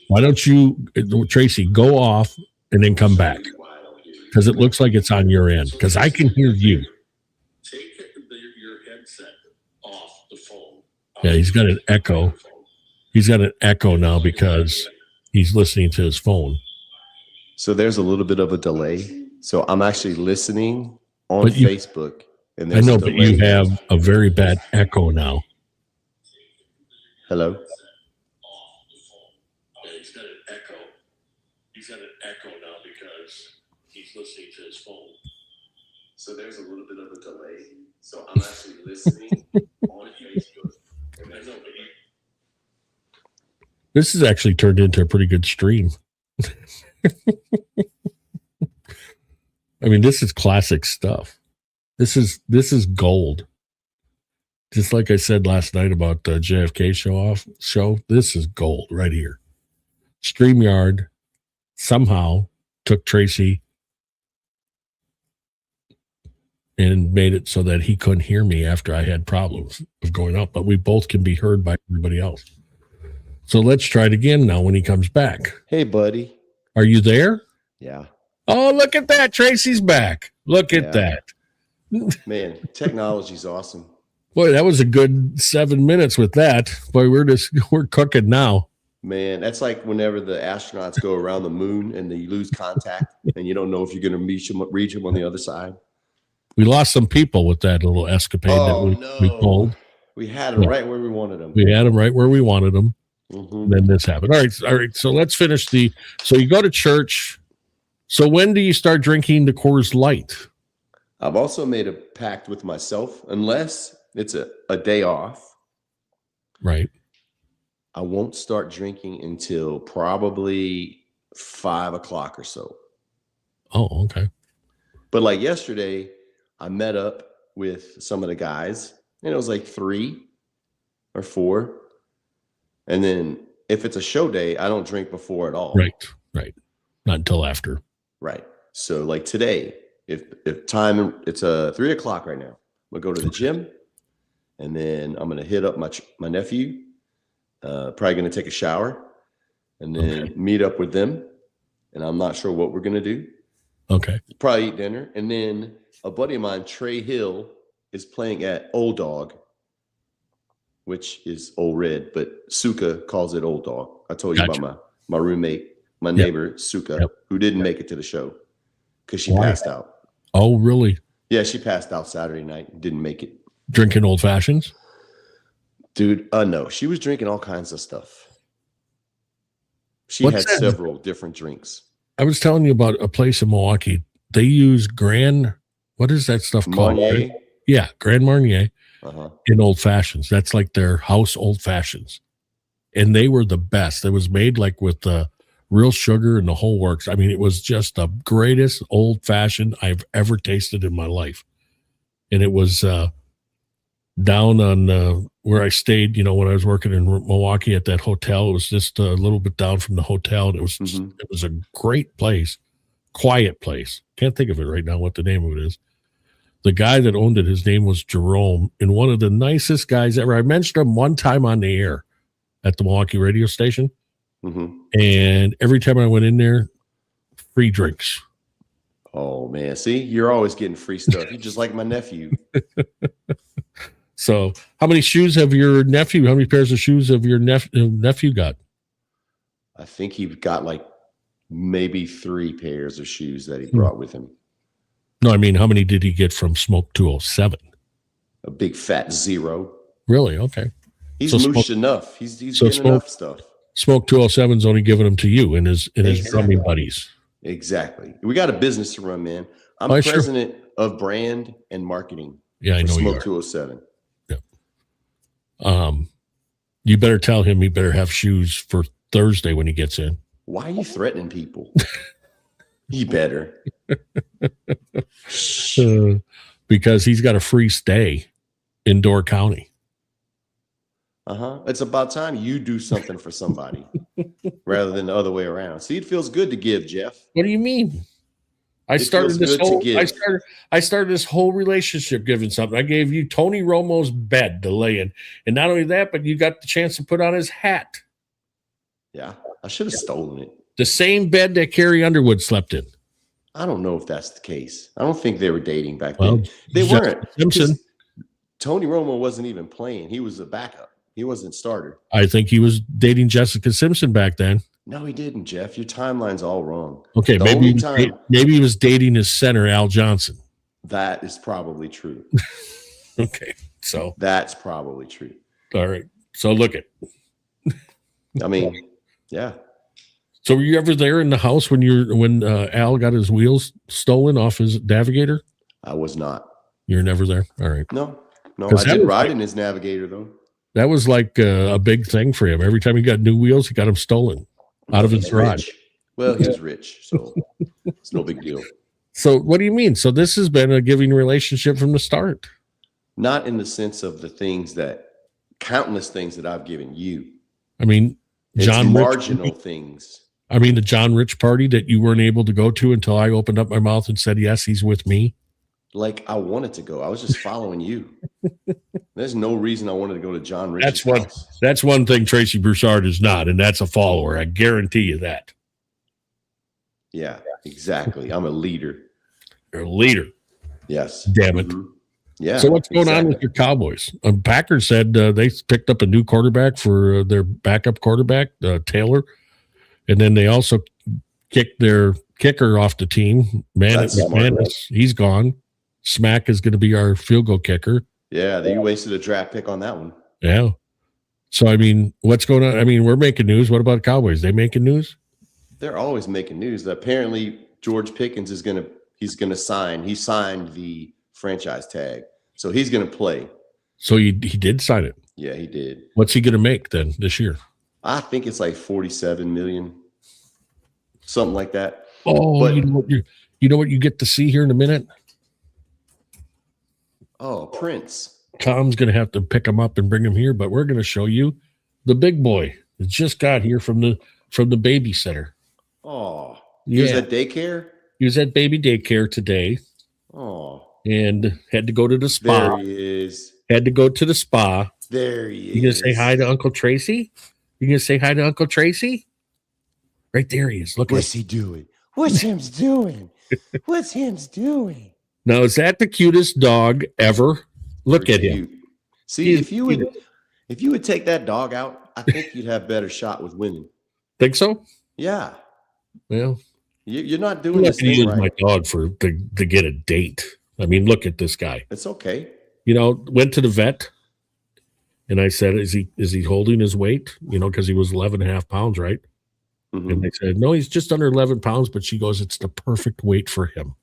Why don't you, Tracy, go off and then come back? Because it looks like it's on your end. Because I can hear you. Take your headset off the phone. Yeah, he's got an echo. He's got an echo now because he's listening to his phone. So there's a little bit of a delay. So I'm actually listening on Facebook. And I know, but you have a very bad echo now. Hello? He's got an echo. He's got an echo now because he's listening to his phone. So there's a little bit of a delay. So I'm actually listening on Facebook. And I know, but this has actually turned into a pretty good stream. I mean, this is classic stuff. This is gold. Just like I said last night about the JFK show, this is gold right here. StreamYard somehow took Tracy and made it so that he couldn't hear me after I had problems of going up, but we both can be heard by everybody else. So let's try it again now when he comes back. Hey, buddy. Are you there? Yeah. Oh, look at that. Tracy's back. Look at that. Man, technology's awesome. Boy, that was a good 7 minutes with that. Boy, we're cooking now. Man, that's like whenever the astronauts go around the moon and they lose contact and you don't know if you're going to reach them on the other side. We lost some people with that little escapade that we pulled. We had them right where we wanted them. We had them right where we wanted them. Mm-hmm. Then this happened. All right. So let's finish so you go to church. So when do you start drinking the Coors Light? I've also made a pact with myself, unless it's a day off. Right. I won't start drinking until probably 5 o'clock or so. Oh, okay. But like yesterday, I met up with some of the guys, and it was like 3 or 4. And then if it's a show day, I don't drink before at all. Right. Not until after. Right. So like today, if time, it's 3 o'clock right now. We'll go to the gym, and then I'm going to hit up my nephew. Probably going to take a shower and then meet up with them. And I'm not sure what we're going to do. Okay. Probably eat dinner. And then a buddy of mine, Trey Hill, is playing at Old Dog, which is Old Red, but Suka calls it Old Dog. I told you about my roommate, my neighbor, Suka, who didn't make it to the show because she passed out. Oh, really? Yeah, she passed out Saturday night and didn't make it. Drinking old fashions? Dude, no. She was drinking all kinds of stuff. She had several different drinks. I was telling you about a place in Milwaukee. They use what is that stuff called? Marnier? Yeah, Grand Marnier in old fashions. That's like their house old fashions. And they were the best. It was made like with real sugar and the whole works. I mean, it was just the greatest old fashioned I've ever tasted in my life. And it was down on where I stayed, when I was working in Milwaukee at that hotel. It was just a little bit down from the hotel. And it was it was a great place, quiet place. Can't think of it right now what the name of it is. The guy that owned it, his name was Jerome, and one of the nicest guys ever. I mentioned him one time on the air at the Milwaukee radio station. And every time I went in there, free drinks. Oh, man. See, you're always getting free stuff. You're just like my nephew. So how many pairs of shoes have your nephew got? I think he got like maybe 3 pairs of shoes that he brought with him. No, I mean, how many did he get from Smoke 207? A big fat 0. Really? Okay. He's mooshed enough. He's getting enough stuff. Smoke 207's only giving them to you and his drumming buddies. Exactly. We got a business to run, man. I'm president of brand and marketing. Yeah, I know Smoke you are. 207. Yeah. You better tell him he better have shoes for Thursday when he gets in. Why are you threatening people? He better. Because he's got a free stay in Door County. It's about time you do something for somebody rather than the other way around. See, it feels good to give, Jeff. What do you mean? I started this whole relationship giving something. I gave you Tony Romo's bed to lay in. And not only that, but you got the chance to put on his hat. Yeah, I should have stolen it. The same bed that Carrie Underwood slept in. I don't know if that's the case. I don't think they were dating back then. They weren't. Simpson. Tony Romo wasn't even playing. He was a backup. He wasn't starter. I think he was dating Jessica Simpson back then. No, he didn't, Jeff. Your timeline's all wrong. Okay, maybe he was dating his center, Al Johnson. That is probably true. Okay, so that's probably true. All right. So look at. I mean, yeah. So were you ever there in the house when Al got his wheels stolen off his Navigator? I was not. You're never there? All right. No. I did ride in his Navigator, though. That was like a big thing for him. Every time he got new wheels, he got them stolen out of his garage. Well, he was rich, so it's no big deal. So what do you mean? So this has been a giving relationship from the start? Not in the sense of countless things that I've given you. I mean, marginal things. I mean, the John Rich party that you weren't able to go to until I opened up my mouth and said, yes, he's with me. Like I wanted to go. I was just following you. There's no reason I wanted to go to John Rich's house. That's one thing Tracy Broussard is not, and that's a follower. I guarantee you that. Yeah, exactly. I'm a leader. You're a leader. Yes. Damn it. Mm-hmm. Yeah. So what's going on with your Cowboys? Packers said they picked up a new quarterback for their backup quarterback, Taylor. And then they also kicked their kicker off the team. McManus, he's gone. Smack is going to be our field goal kicker. Yeah, they wasted a draft pick on that one. Yeah. So, I mean, what's going on? I mean, we're making news. What about Cowboys? They making news? They're always making news. Apparently, George Pickens is going to sign. He signed the franchise tag. So he's going to play. So he did sign it? Yeah, he did. What's he going to make then this year? I think it's like $47 million. Something like that. Oh, but, you know what you get to see here in a minute? Oh, Prince. Tom's going to have to pick him up and bring him here, but we're going to show you the big boy that just got here from the babysitter. Oh, he was at daycare? He was at baby daycare today. Oh. And had to go to the spa. There he is. Had to go to the spa. There he is. You going to say hi to Uncle Tracy? You going to say hi to Uncle Tracy? Right there he is. Look. What's he doing? What's him doing? What's him doing? Now, is that the cutest dog ever? Look at him. See, if you would take that dog out, I think you'd have better shot with women. Think so? Yeah. Well, you're not doing this thing right. My dog to get a date. I mean, look at this guy. It's okay. You know, went to the vet, and I said, "Is he holding his weight?" You know, because he was 11.5 pounds, right? Mm-hmm. And they said, "No, he's just under 11 pounds." But she goes, "It's the perfect weight for him."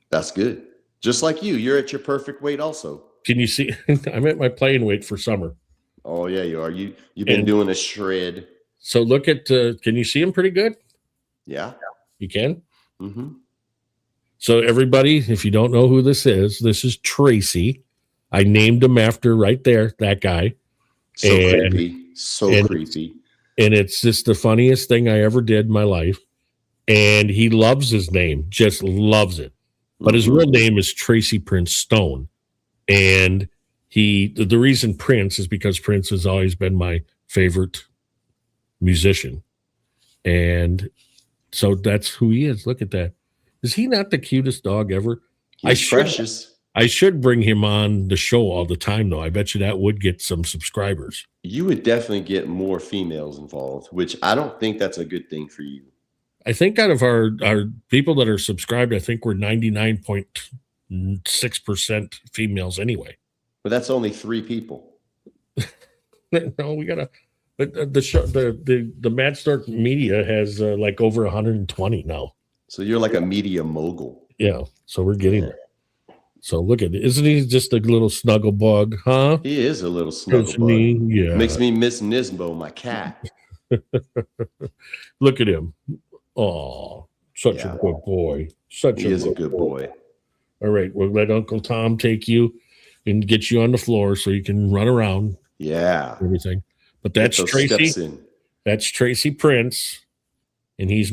That's good. Just like you're at your perfect weight, also. Can you see? I'm at my playing weight for summer. Oh yeah, you are. You've been doing a shred. So look at. Can you see him pretty good? Yeah, you can. Mm-hmm. So everybody, if you don't know who this is Tracy. I named him after right there, that guy. So creepy. So creepy. And it's just the funniest thing I ever did in my life. And he loves his name, just loves it. But his real name is Tracy Prince Stone. And the reason Prince is because Prince has always been my favorite musician. And so that's who he is. Look at that. Is he not the cutest dog ever? He's precious. I should bring him on the show all the time, though. I bet you that would get some subscribers. You would definitely get more females involved, which I don't think that's a good thing for you. I think out of our people that are subscribed, I think we're 99.6% females anyway. But that's only 3 people. No, we gotta. But the show, the Mad Stork Media has like over 120 now. So you're like a media mogul. Yeah. So we're getting there. So look at it. Isn't he just a little snuggle bug, huh? He is a little snuggle bug. Yeah. Makes me miss Nisbo, my cat. Look at him. Oh, such a good boy. He is a good boy. All right. We'll let Uncle Tom take you and get you on the floor so you can run around. Yeah. Everything. But that's Tracy. That's Tracy Prince. And he's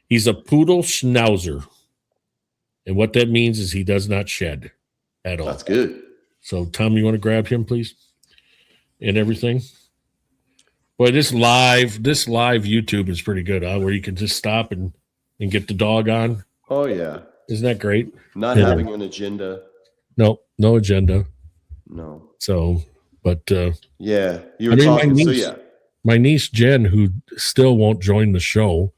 he's a poodle schnauzer. And what that means is he does not shed at all. That's good. So, Tom, you want to grab him, please? And everything. Boy, this live YouTube is pretty good, huh? Where you can just stop and get the dog on. Oh, yeah. Isn't that great? Not having an agenda. No agenda. No. So, but yeah, you were talking. My niece Jen, who still won't join the show.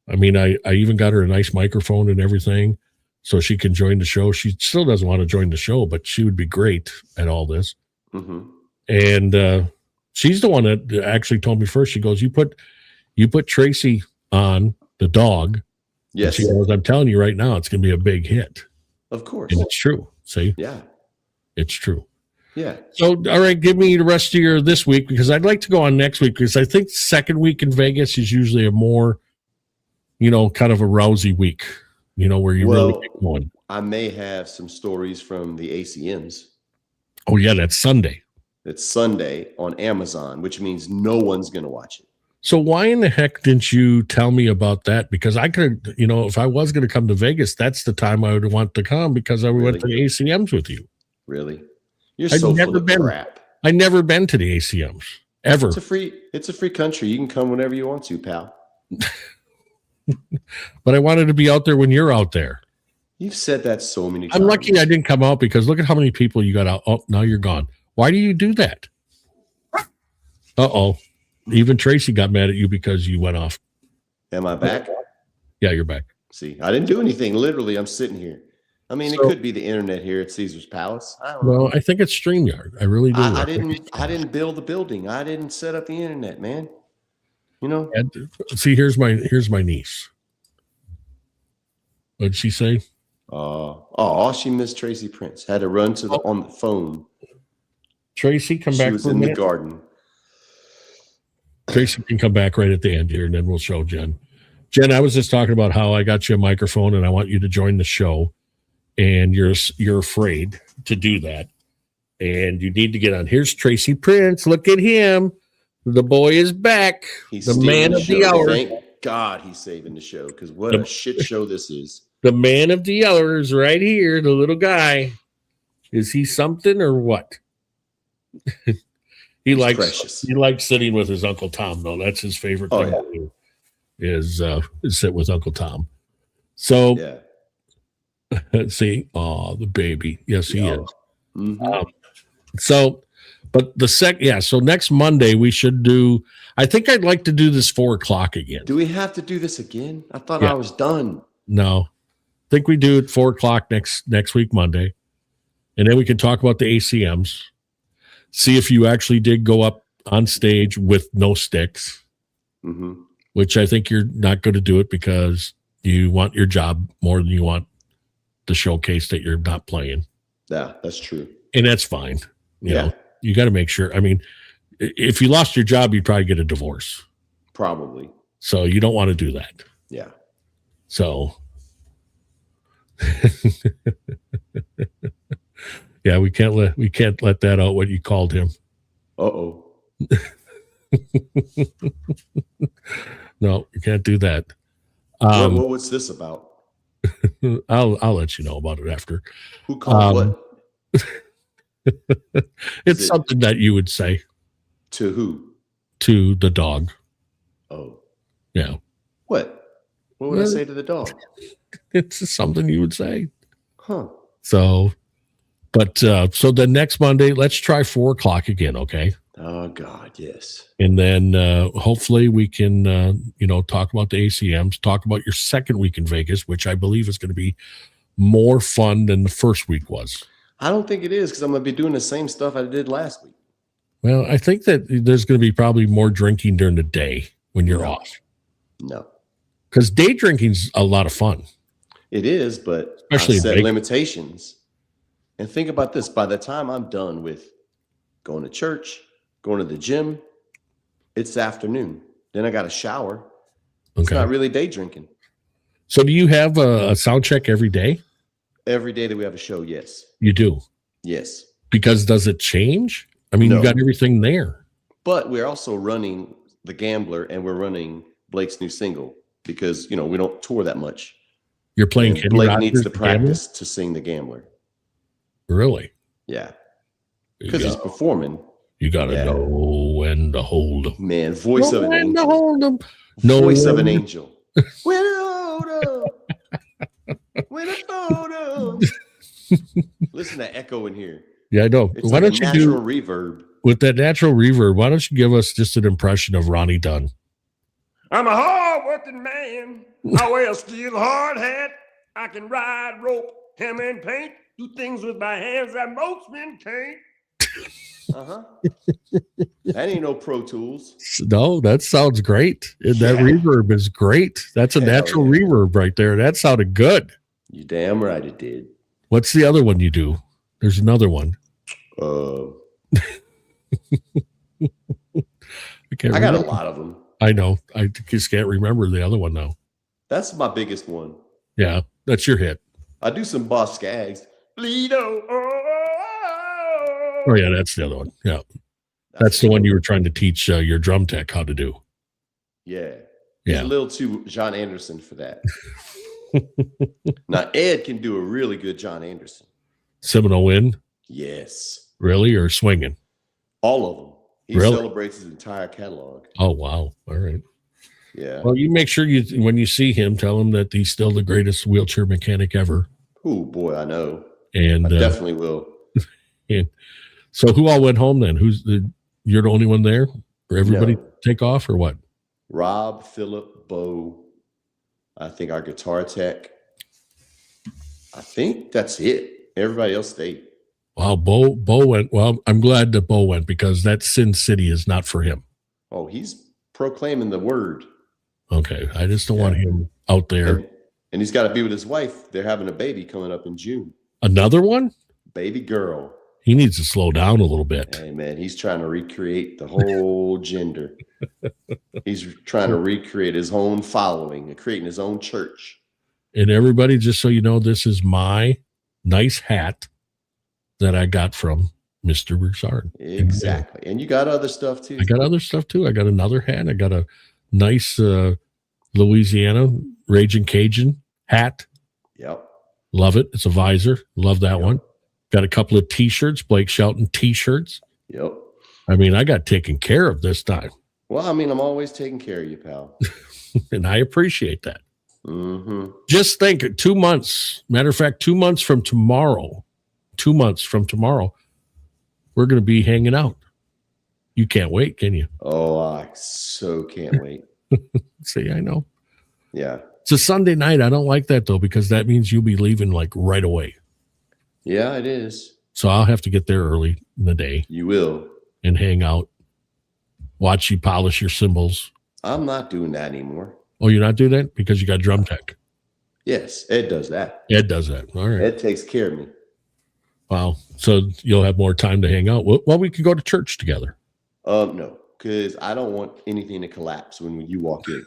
I mean, I even got her a nice microphone and everything, so she can join the show. She still doesn't want to join the show, but she would be great at all this. Mm-hmm. And she's the one that actually told me first. She goes, "You put Tracy on the dog." Yes. And she goes, "I'm telling you right now, it's going to be a big hit." Of course. And it's true. See? Yeah. It's true. Yeah. So, all right, give me the rest of this week, because I'd like to go on next week, because I think second week in Vegas is usually a more, kind of a rousy week, where you really get going. I may have some stories from the ACMs. Oh, yeah, that's Sunday. It's Sunday on Amazon, which means no one's going to watch it. So why in the heck didn't you tell me about that? Because I could, if I was going to come to Vegas, that's the time I would want to come, because I went to the ACMs with you. Really? You're so full of crap. I've never been to the ACMs, ever. It's a free country. You can come whenever you want to, pal. But I wanted to be out there when you're out there. You've said that so many times. I'm lucky I didn't come out because look at how many people you got out. Oh, now you're gone. Why do you do that? Uh-oh. Even Tracy got mad at you because you went off. Am I back? Yeah, you're back. See, I didn't do anything. Literally, I'm sitting here. I mean, it could be the internet here at Caesar's Palace. I don't know. Well, I think it's StreamYard. I really do. I didn't build the building. I didn't set up the internet, man. You know. And, see, here's my niece. What'd she say? She missed Tracy Prince. Had to run to on the phone. Tracy, come back. She was in the garden. Tracy can come back right at the end here, and then we'll show Jen. Jen, I was just talking about how I got you a microphone, and I want you to join the show. And you're afraid to do that, and you need to get on. Here's Tracy Prince. Look at him. The boy is back. He's the man of the hour. Thank God he's saving the show because what a shit show this is. The man of the hour is right here. The little guy. Is he something or what? He's precious. He likes sitting with his Uncle Tom, though. That's his favorite thing to do, is sit with Uncle Tom. So. Yeah. See, the baby. Yes, he is. Mm-hmm. So next Monday we should do. I think I'd like to do this 4:00 again. Do we have to do this again? I thought I was done. No, I think we do it 4:00 next week Monday, and then we can talk about the ACMs. See if you actually did go up on stage with no sticks, which I think you're not going to do it because you want your job more than you want the showcase that you're not playing. Yeah, that's true. And that's fine. You know, you got to make sure. I mean, if you lost your job, you'd probably get a divorce. Probably. So you don't want to do that. Yeah. So. Yeah, we can't let that out what you called him. Uh-oh. No, you can't do that. What's this about? I'll let you know about it after. Who called what? It's something that you would say. To who? To the dog. Oh. Yeah. What? What would I say to the dog? It's something you would say. Huh. So, but so the next Monday, let's try 4:00 again, okay? Oh God, yes. And then hopefully we can, talk about the ACMs, talk about your second week in Vegas, which I believe is going to be more fun than the first week was. I don't think it is because I'm going to be doing the same stuff I did last week. Well, I think that there's going to be probably more drinking during the day when you're off. No. Because day drinking's a lot of fun. It is, but especially I set limitations. And think about this. By the time I'm done with going to church, going to the gym, it's afternoon. Then I got to shower. It's not really day drinking. So do you have a sound check every day? Every day that we have a show, yes. You do? Yes. Because does it change? I mean, you got everything there. But we're also running The Gambler and we're running Blake's new single because, we don't tour that much. You're playing Kenny Blake Rogers, needs to practice to sing The Gambler. Really? Yeah. Because he's performing. You got to know when to hold them. Man, voice of an angel. Hold them. Voice of an angel. When to hold them. When to hold them. Listen to echo in here. Yeah, I know. It's why don't you do reverb? With that natural reverb, why don't you give us just an impression of Ronnie Dunn? I'm a hard-working man. I wear a steel hard hat. I can ride rope, hammer and paint, do things with my hands that most men can't. That ain't no Pro Tools. No, that sounds great. That reverb is great. That's a natural reverb right there. That sounded good. You damn right it did. What's the other one you do? There's another one. I got a lot of them. I know. I just can't remember the other one now. That's my biggest one. Yeah, that's your hit. I do some Boss Skaggs. Lido. Oh, yeah, that's the other one. Yeah. That's the one you were trying to teach your drum tech how to do. Yeah. He's a little too John Anderson for that. Now, Ed can do a really good John Anderson. Seminole Wind? Yes. Really? Or swinging? All of them. He celebrates his entire catalog. Oh, wow. All right. Yeah. Well, you make sure when you see him, tell him that he's still the greatest wheelchair mechanic ever. Oh boy, I know. And I definitely will. And so who all went home then? You're the only one there? Or everybody take off or what? Rob, Philip, Bo, I think our guitar tech. I think that's it. Everybody else stayed. Wow, Bo went. Well, I'm glad that Bo went because that Sin City is not for him. Oh, he's proclaiming the word. Okay. I just don't want him out there. And he's got to be with his wife. They're having a baby coming up in June. Another one? Baby girl. He needs to slow down a little bit. Hey, man, he's trying to recreate the whole gender. He's trying to recreate his own following and creating his own church. And everybody, just so you know, this is my nice hat that I got from Mr. Broussard. Exactly. And you got other stuff, too. I got other stuff, too. I got another hat. I got a nice Louisiana Raging Cajun hat. Yep. Love it. It's a visor. Love that one. Got a couple of T-shirts, Blake Shelton T-shirts. Yep. I mean, I got taken care of this time. Well, I mean, I'm always taking care of you, pal. And I appreciate that. Mm-hmm. Just think, 2 months. Matter of fact, 2 months from tomorrow, we're going to be hanging out. You can't wait, can you? Oh, I so can't wait. See, I know. Yeah. It's a Sunday night. I don't like that, though, because that means you'll be leaving like right away. Yeah, it is. So I'll have to get there early in the day. You will. And hang out. Watch you polish your cymbals. I'm not doing that anymore. Oh, you're not doing that? Because you got drum tech. Yes, Ed does that. Ed does that. All right. Ed takes care of me. Wow. So you'll have more time to hang out. Well, we could go to church together. No, because I don't want anything to collapse when you walk in.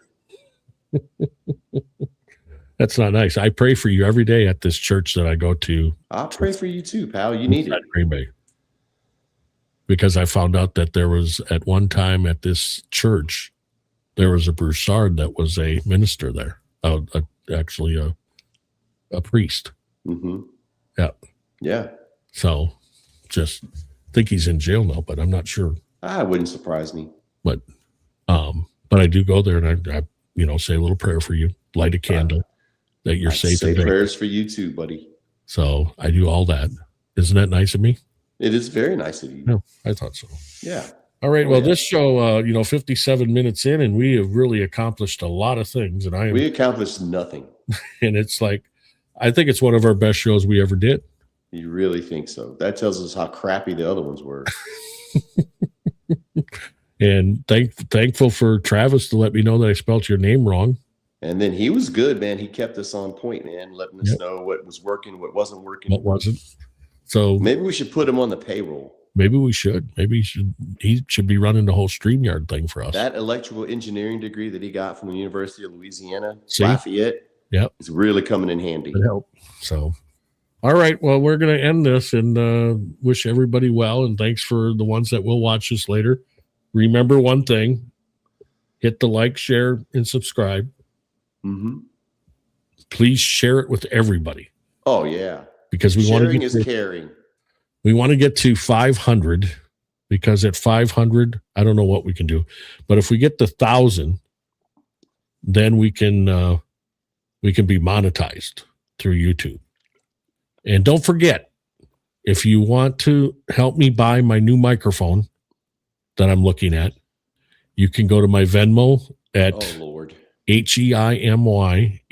That's not nice. I pray for you every day at this church that I go to. I'll pray for you too, pal. You need it. Green Bay. Because I found out that there was at one time at this church, there was a Broussard that was a minister there. Actually a priest. Mm-hmm. Yeah. Yeah. So just think he's in jail now, but I'm not sure. I wouldn't surprise me. But I do go there and I say a little prayer for you, light a candle that you're safe. Say prayers for you too, buddy. So I do all that. Isn't that nice of me? It is very nice of you. No, I thought so. Yeah. All right. Well, this show, 57 minutes in, and we have really accomplished a lot of things. And we accomplished nothing. And it's like, I think it's one of our best shows we ever did. You really think so? That tells us how crappy the other ones were. And thankful for Travis to let me know that I spelled your name wrong. And then he was good, man. He kept us on point, man, letting us know what was working, what wasn't working. What wasn't. So maybe we should put him on the payroll. Maybe we should. Maybe he should be running the whole StreamYard thing for us. That electrical engineering degree that he got from the University of Louisiana, Lafayette, is really coming in handy. It helped. So, all right. Well, we're going to end this and wish everybody well. And thanks for the ones that will watch this later. Remember one thing, hit the like, share, and subscribe. Mm-hmm. Please share it with everybody. Oh, yeah. Because we want to get caring. We want to get to 500 because at 500, I don't know what we can do, but if we get to 1,000, then we can be monetized through YouTube. And don't forget, if you want to help me buy my new microphone that I'm looking at, you can go to my Venmo at HEIMY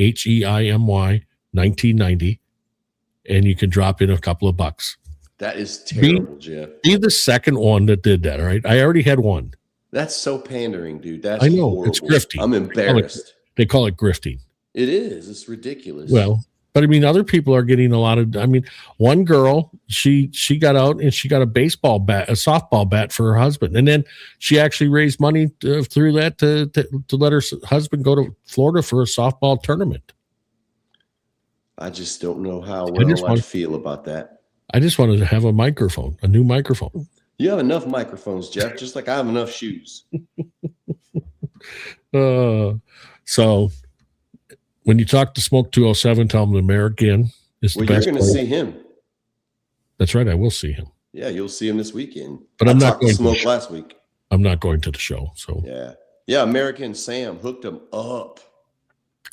1990, and you can drop in a couple of bucks. That is terrible, Jeff. Be the second one that did that, all right? I already had one. That's so pandering, dude. That's I know. horrible. It's grifting. I'm embarrassed. They call it grifting. It is. It's ridiculous. Well, but I mean, other people are getting a lot of, one girl, she got out and she got a baseball bat, a softball bat for her husband. And then she actually raised money through that to let her husband go to Florida for a softball tournament. I just don't know how well I feel about that. I just wanted to have a microphone, a new microphone. You have enough microphones, Jeff, just like I have enough shoes. So when you talk to Smoke 207, tell him the mayor again is the best. You're going to see him. That's right. I will see him. Yeah, you'll see him this weekend. But I'm not going to Smoke last week. I'm not going to the show. So yeah. American Sam hooked him up.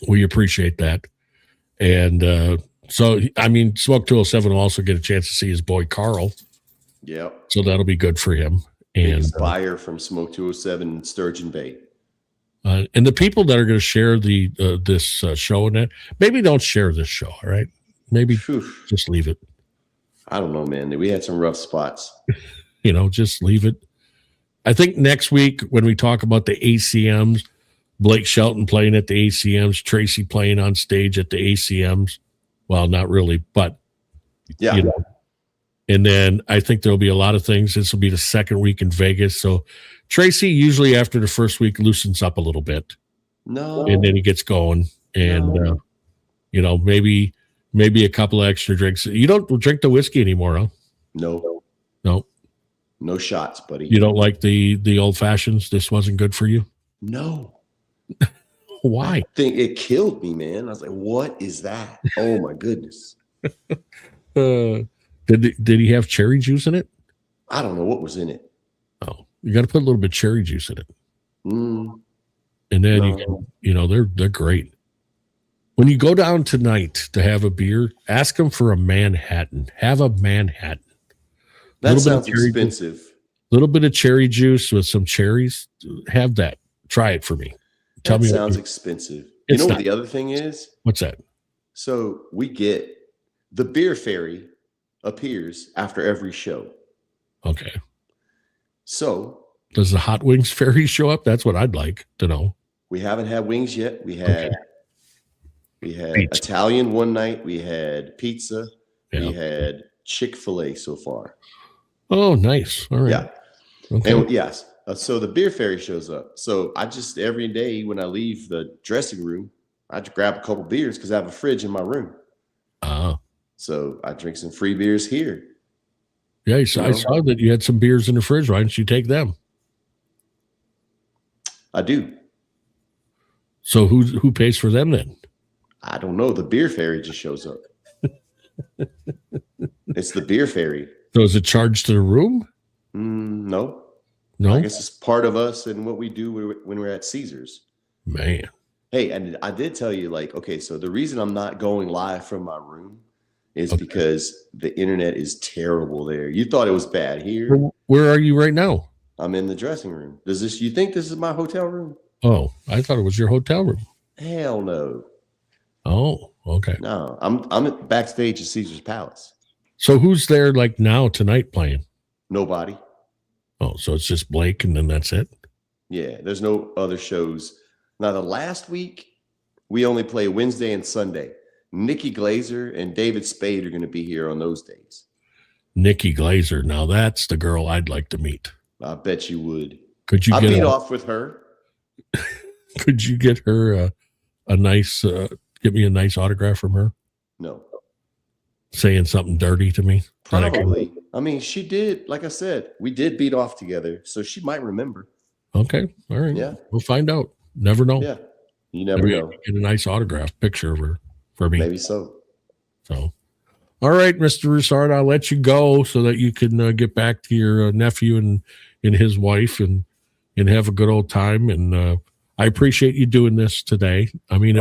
We appreciate that. And So, I mean, Smoke 207 will also get a chance to see his boy Carl. Yep. So that'll be good for him. And biggest buyer from Smoke 207 in Sturgeon Bay. And the people that are going to share this show and that, maybe don't share this show. All right. Maybe just leave it. I don't know, man. We had some rough spots. Just leave it. I think next week when we talk about the ACMs, Blake Shelton playing at the ACMs, Tracy playing on stage at the ACMs. Well, not really, but yeah. And then I think there'll be a lot of things. This will be the second week in Vegas. So Tracy usually after the first week loosens up a little bit. No. And then he gets going. And, maybe a couple of extra drinks. You don't drink the whiskey anymore, huh? No. No shots, buddy. You don't like the old fashions? This wasn't good for you? No. Why? I think it killed me, man. I was like, what is that? Oh, my goodness. Did he have cherry juice in it? I don't know what was in it. Oh, you got to put a little bit of cherry juice in it. And then you can, they're great. When you go down tonight to have a beer, ask them for a Manhattan. Have a Manhattan. That sounds expensive. A little bit of cherry juice with some cherries. Have that. Try it for me. Tell me. Sounds expensive. You know what the other thing is? What's that? So we get the beer fairy appears after every show. Okay. So does the hot wings fairy show up? That's what I'd like to know. We haven't had wings yet. We had pizza. Italian one night. We had pizza. Yeah. We had Chick-fil-A so far. Oh, nice. All right. Yeah. Okay. And yes. So the beer fairy shows up. So I just every day when I leave the dressing room, I just grab a couple beers because I have a fridge in my room. So I drink some free beers here. Yeah, I saw that you had some beers in the fridge. Why don't you take them? I do. So who pays for them then? I don't know. The beer fairy just shows up. It's the beer fairy. So is it charged to the room? No. No. I guess it's part of us and what we do when we're at Caesars. Man. Hey, and I did tell you, so the reason I'm not going live from my room is because the internet is terrible there. You thought it was bad here. Where are you right now? I'm in the dressing room. You think this is my hotel room? Oh, I thought it was your hotel room. Hell no. Oh, okay. No, I'm backstage at Caesar's Palace. So who's there now tonight playing? Nobody. Oh, so it's just Blake and then that's it? Yeah, there's no other shows. Now, the last week, we only play Wednesday and Sunday. Nikki Glazer and David Spade are going to be here on those days. Nikki Glazer. Now, that's the girl I'd like to meet. I bet you would. Could you get beat off with her? Could you get her a nice, get me a nice autograph from her? No. Saying something dirty to me? Probably. I mean, she did, like I said, we did beat off together, so she might remember. Okay. All right. Yeah. We'll find out. Never know. Yeah. You never know. Get a nice autograph picture of her for me. Maybe so. So, all right, Mr. Roussard, I'll let you go so that you can get back to your nephew and his wife and have a good old time. And I appreciate you doing this today. I mean,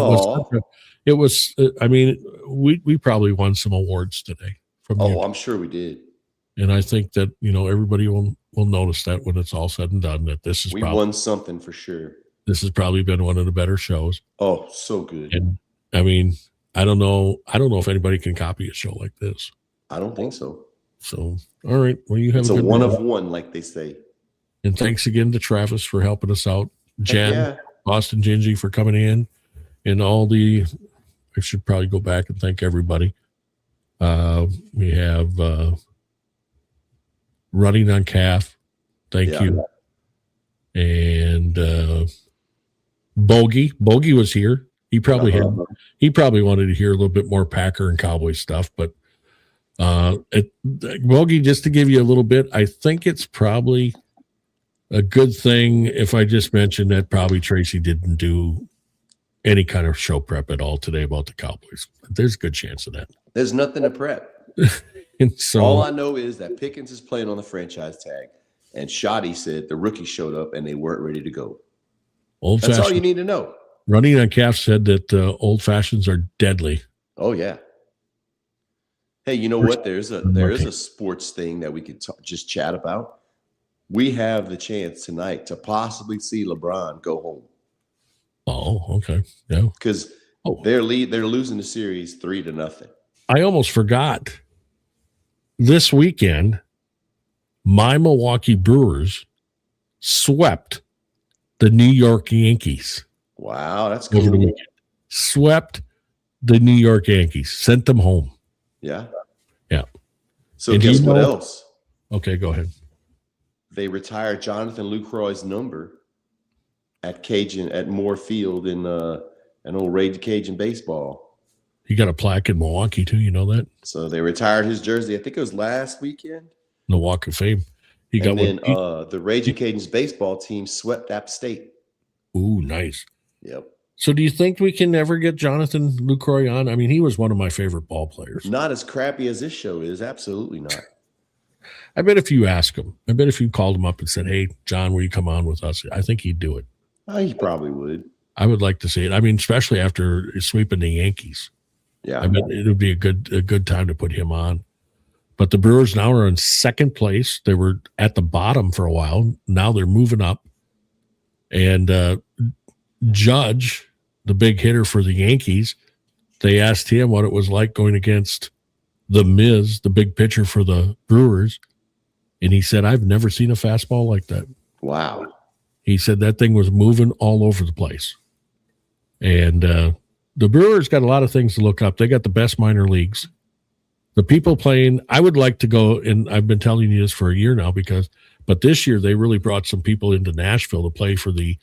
we probably won some awards today. I'm sure we did. And I think that, everybody will notice that when it's all said and done, that we won something for sure. This has probably been one of the better shows. Oh, so good. And I mean, I don't know if anybody can copy a show like this. I don't think so. So, all right. Well, you have it's a one of one, like they say. And thanks again to Travis for helping us out. Jen, Boston Gingy for coming in, and I should probably go back and thank everybody. We have Running on Calf. Thank you. And Bogey was here. He probably wanted to hear a little bit more Packer and Cowboy stuff, but Bogey, just to give you a little bit, I think it's probably a good thing if I just mentioned that probably Tracy didn't do any kind of show prep at all today about the Cowboys. There's a good chance of that. There's nothing to prep. And so all I know is that Pickens is playing on the franchise tag, and Shoddy said the rookie showed up and they weren't ready to go. That's all you need to know. Running on Calf said that old fashions are deadly. Oh, yeah. Hey, you know what? There is a sports thing that we could just chat about. We have the chance tonight to possibly see LeBron go home. Oh, okay. Yeah. Because they're losing the series 3-0. I almost forgot. This weekend, my Milwaukee Brewers swept the New York Yankees. Wow, that's Over the cool. weekend. Swept the New York Yankees. Sent them home. Yeah. Yeah. So And guess what else? Okay, go ahead. They retired Jonathan Lucroy's number at Moore Field in an old Rage Cajun baseball. He got a plaque in Milwaukee too. You know that? So they retired his jersey. I think it was last weekend. The Walk of Fame. He got one. The Rage Cajuns baseball team swept App State. Ooh, nice. Yep. So do you think we can ever get Jonathan Lucroy on? I mean, he was one of my favorite ball players. Not as crappy as this show is. Absolutely not. I bet if you ask him, I bet if you called him up and said, "Hey, John, will you come on with us?" I think he'd do it. He probably would. I would like to see it. I mean, especially after sweeping the Yankees. Yeah. I mean, it would be a good time to put him on. But the Brewers now are in second place. They were at the bottom for a while. Now they're moving up. And Judge, the big hitter for the Yankees, they asked him what it was like going against the Miz, the big pitcher for the Brewers. And he said, "I've never seen a fastball like that." Wow. He said that thing was moving all over the place. And the Brewers got a lot of things to look up. They got the best minor leagues. The people playing, I would like to go, and I've been telling you this for a year now, but this year they really brought some people into Nashville to play for the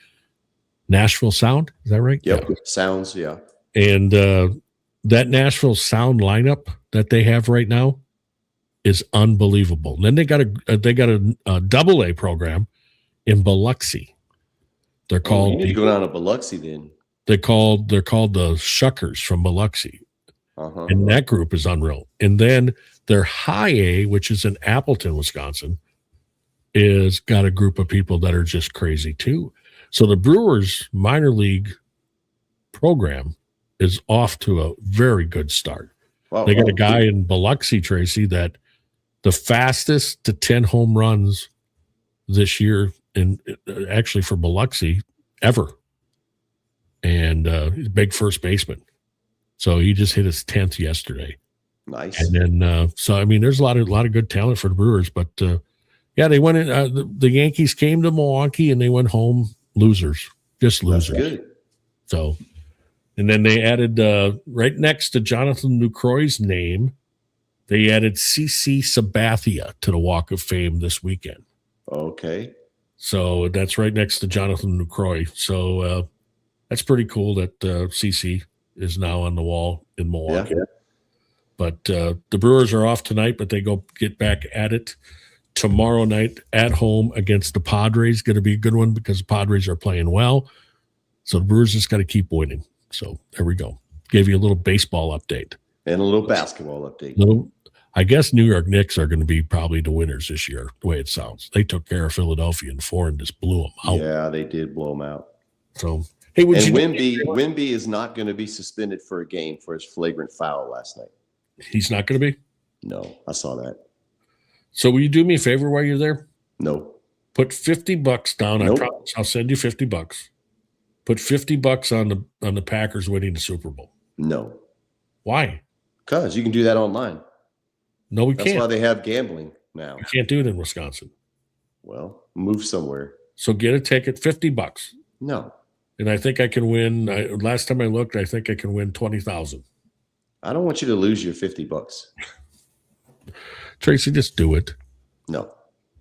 Nashville Sound. Is that right? Yep. Yeah. Sounds, yeah. And that Nashville Sound lineup that they have right now is unbelievable. And then they got a double-A program in Biloxi. They're called. You need to go down to Biloxi then. They're called the Shuckers from Biloxi. Uh-huh. And that group is unreal. And then their high A, which is in Appleton, Wisconsin, is got a group of people that are just crazy too. So the Brewers minor league program is off to a very good start. Wow, they got a guy in Biloxi, Tracy, that the fastest to 10 home runs this year, and actually for Biloxi ever. And he's a big first baseman. So he just hit his 10th yesterday. Nice. And then, so I mean, there's a lot of good talent for the Brewers, but yeah, they went in. The Yankees came to Milwaukee and they went home losers, just losers. That's good. So, and then they added right next to Jonathan Lucroy's name, they added CC Sabathia to the Walk of Fame this weekend. Okay. So that's right next to Jonathan Lucroy. So that's pretty cool that CC is now on the wall in Milwaukee. Yeah. But the Brewers are off tonight, but they go get back at it tomorrow night at home against the Padres. Going to be a good one because the Padres are playing well. So the Brewers just got to keep winning. So there we go. Gave you a little baseball update. And a little basketball update. I guess New York Knicks are going to be probably the winners this year, the way it sounds. They took care of Philadelphia in 4 and just blew them out. Yeah, they did blow them out. So, hey, Wemby is not going to be suspended for a game for his flagrant foul last night. He's not going to be? No, I saw that. So will you do me a favor while you're there? No. Put $50 down. Nope. I promise I'll send you $50. Put $50 on the Packers winning the Super Bowl. No. Why? Because you can do that online. No, we can't. That's why they have gambling now. You can't do it in Wisconsin. Well, move somewhere. So get a ticket, $50. No. And I think I can win. Last time I looked, I think I can win $20,000. I don't want you to lose your $50. Tracy, just do it. No.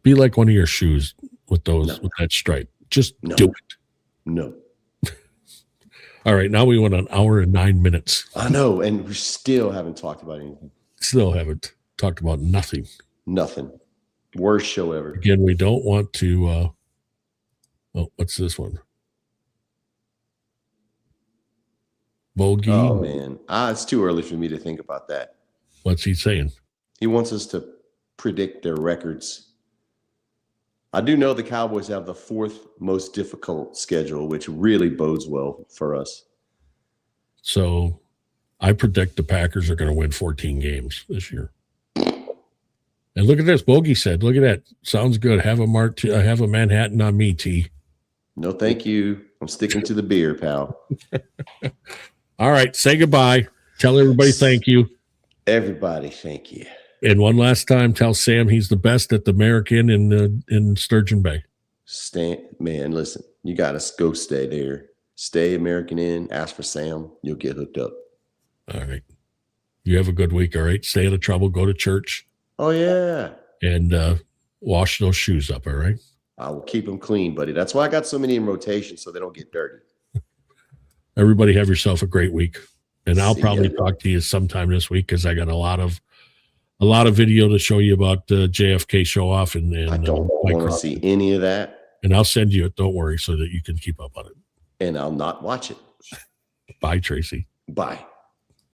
Be like one of your shoes with with that stripe. Just do it. No. All right, now we went an hour and 9 minutes. I know, and we still haven't talked about anything. Still haven't talked about nothing. Nothing. Worst show ever. Again, we don't want to what's this one? Bogey. Oh, man. It's too early for me to think about that. What's he saying? He wants us to predict their records. I do know the Cowboys have the 4th most difficult schedule, which really bodes well for us. So I predict the Packers are going to win 14 games this year. And look at this. Bogey said, look at that. Sounds good. Have a Manhattan on me, T. No, thank you. I'm sticking to the beer, pal. All right. Say goodbye. Tell everybody thank you. Everybody, thank you. And one last time, tell Sam he's the best at the American in Sturgeon Bay. Man, listen, you got to go stay there. Stay American Inn. Ask for Sam. You'll get hooked up. All right. You have a good week, all right? Stay out of trouble. Go to church. Oh, yeah. And wash those shoes up, all right? I will keep them clean, buddy. That's why I got so many in rotation so they don't get dirty. Everybody have yourself a great week. And I'll probably talk to you sometime this week because I got a lot of video to show you about JFK show off. And I don't want to see any of that. And I'll send you it. Don't worry, so that you can keep up on it. And I'll not watch it. Bye, Tracy. Bye.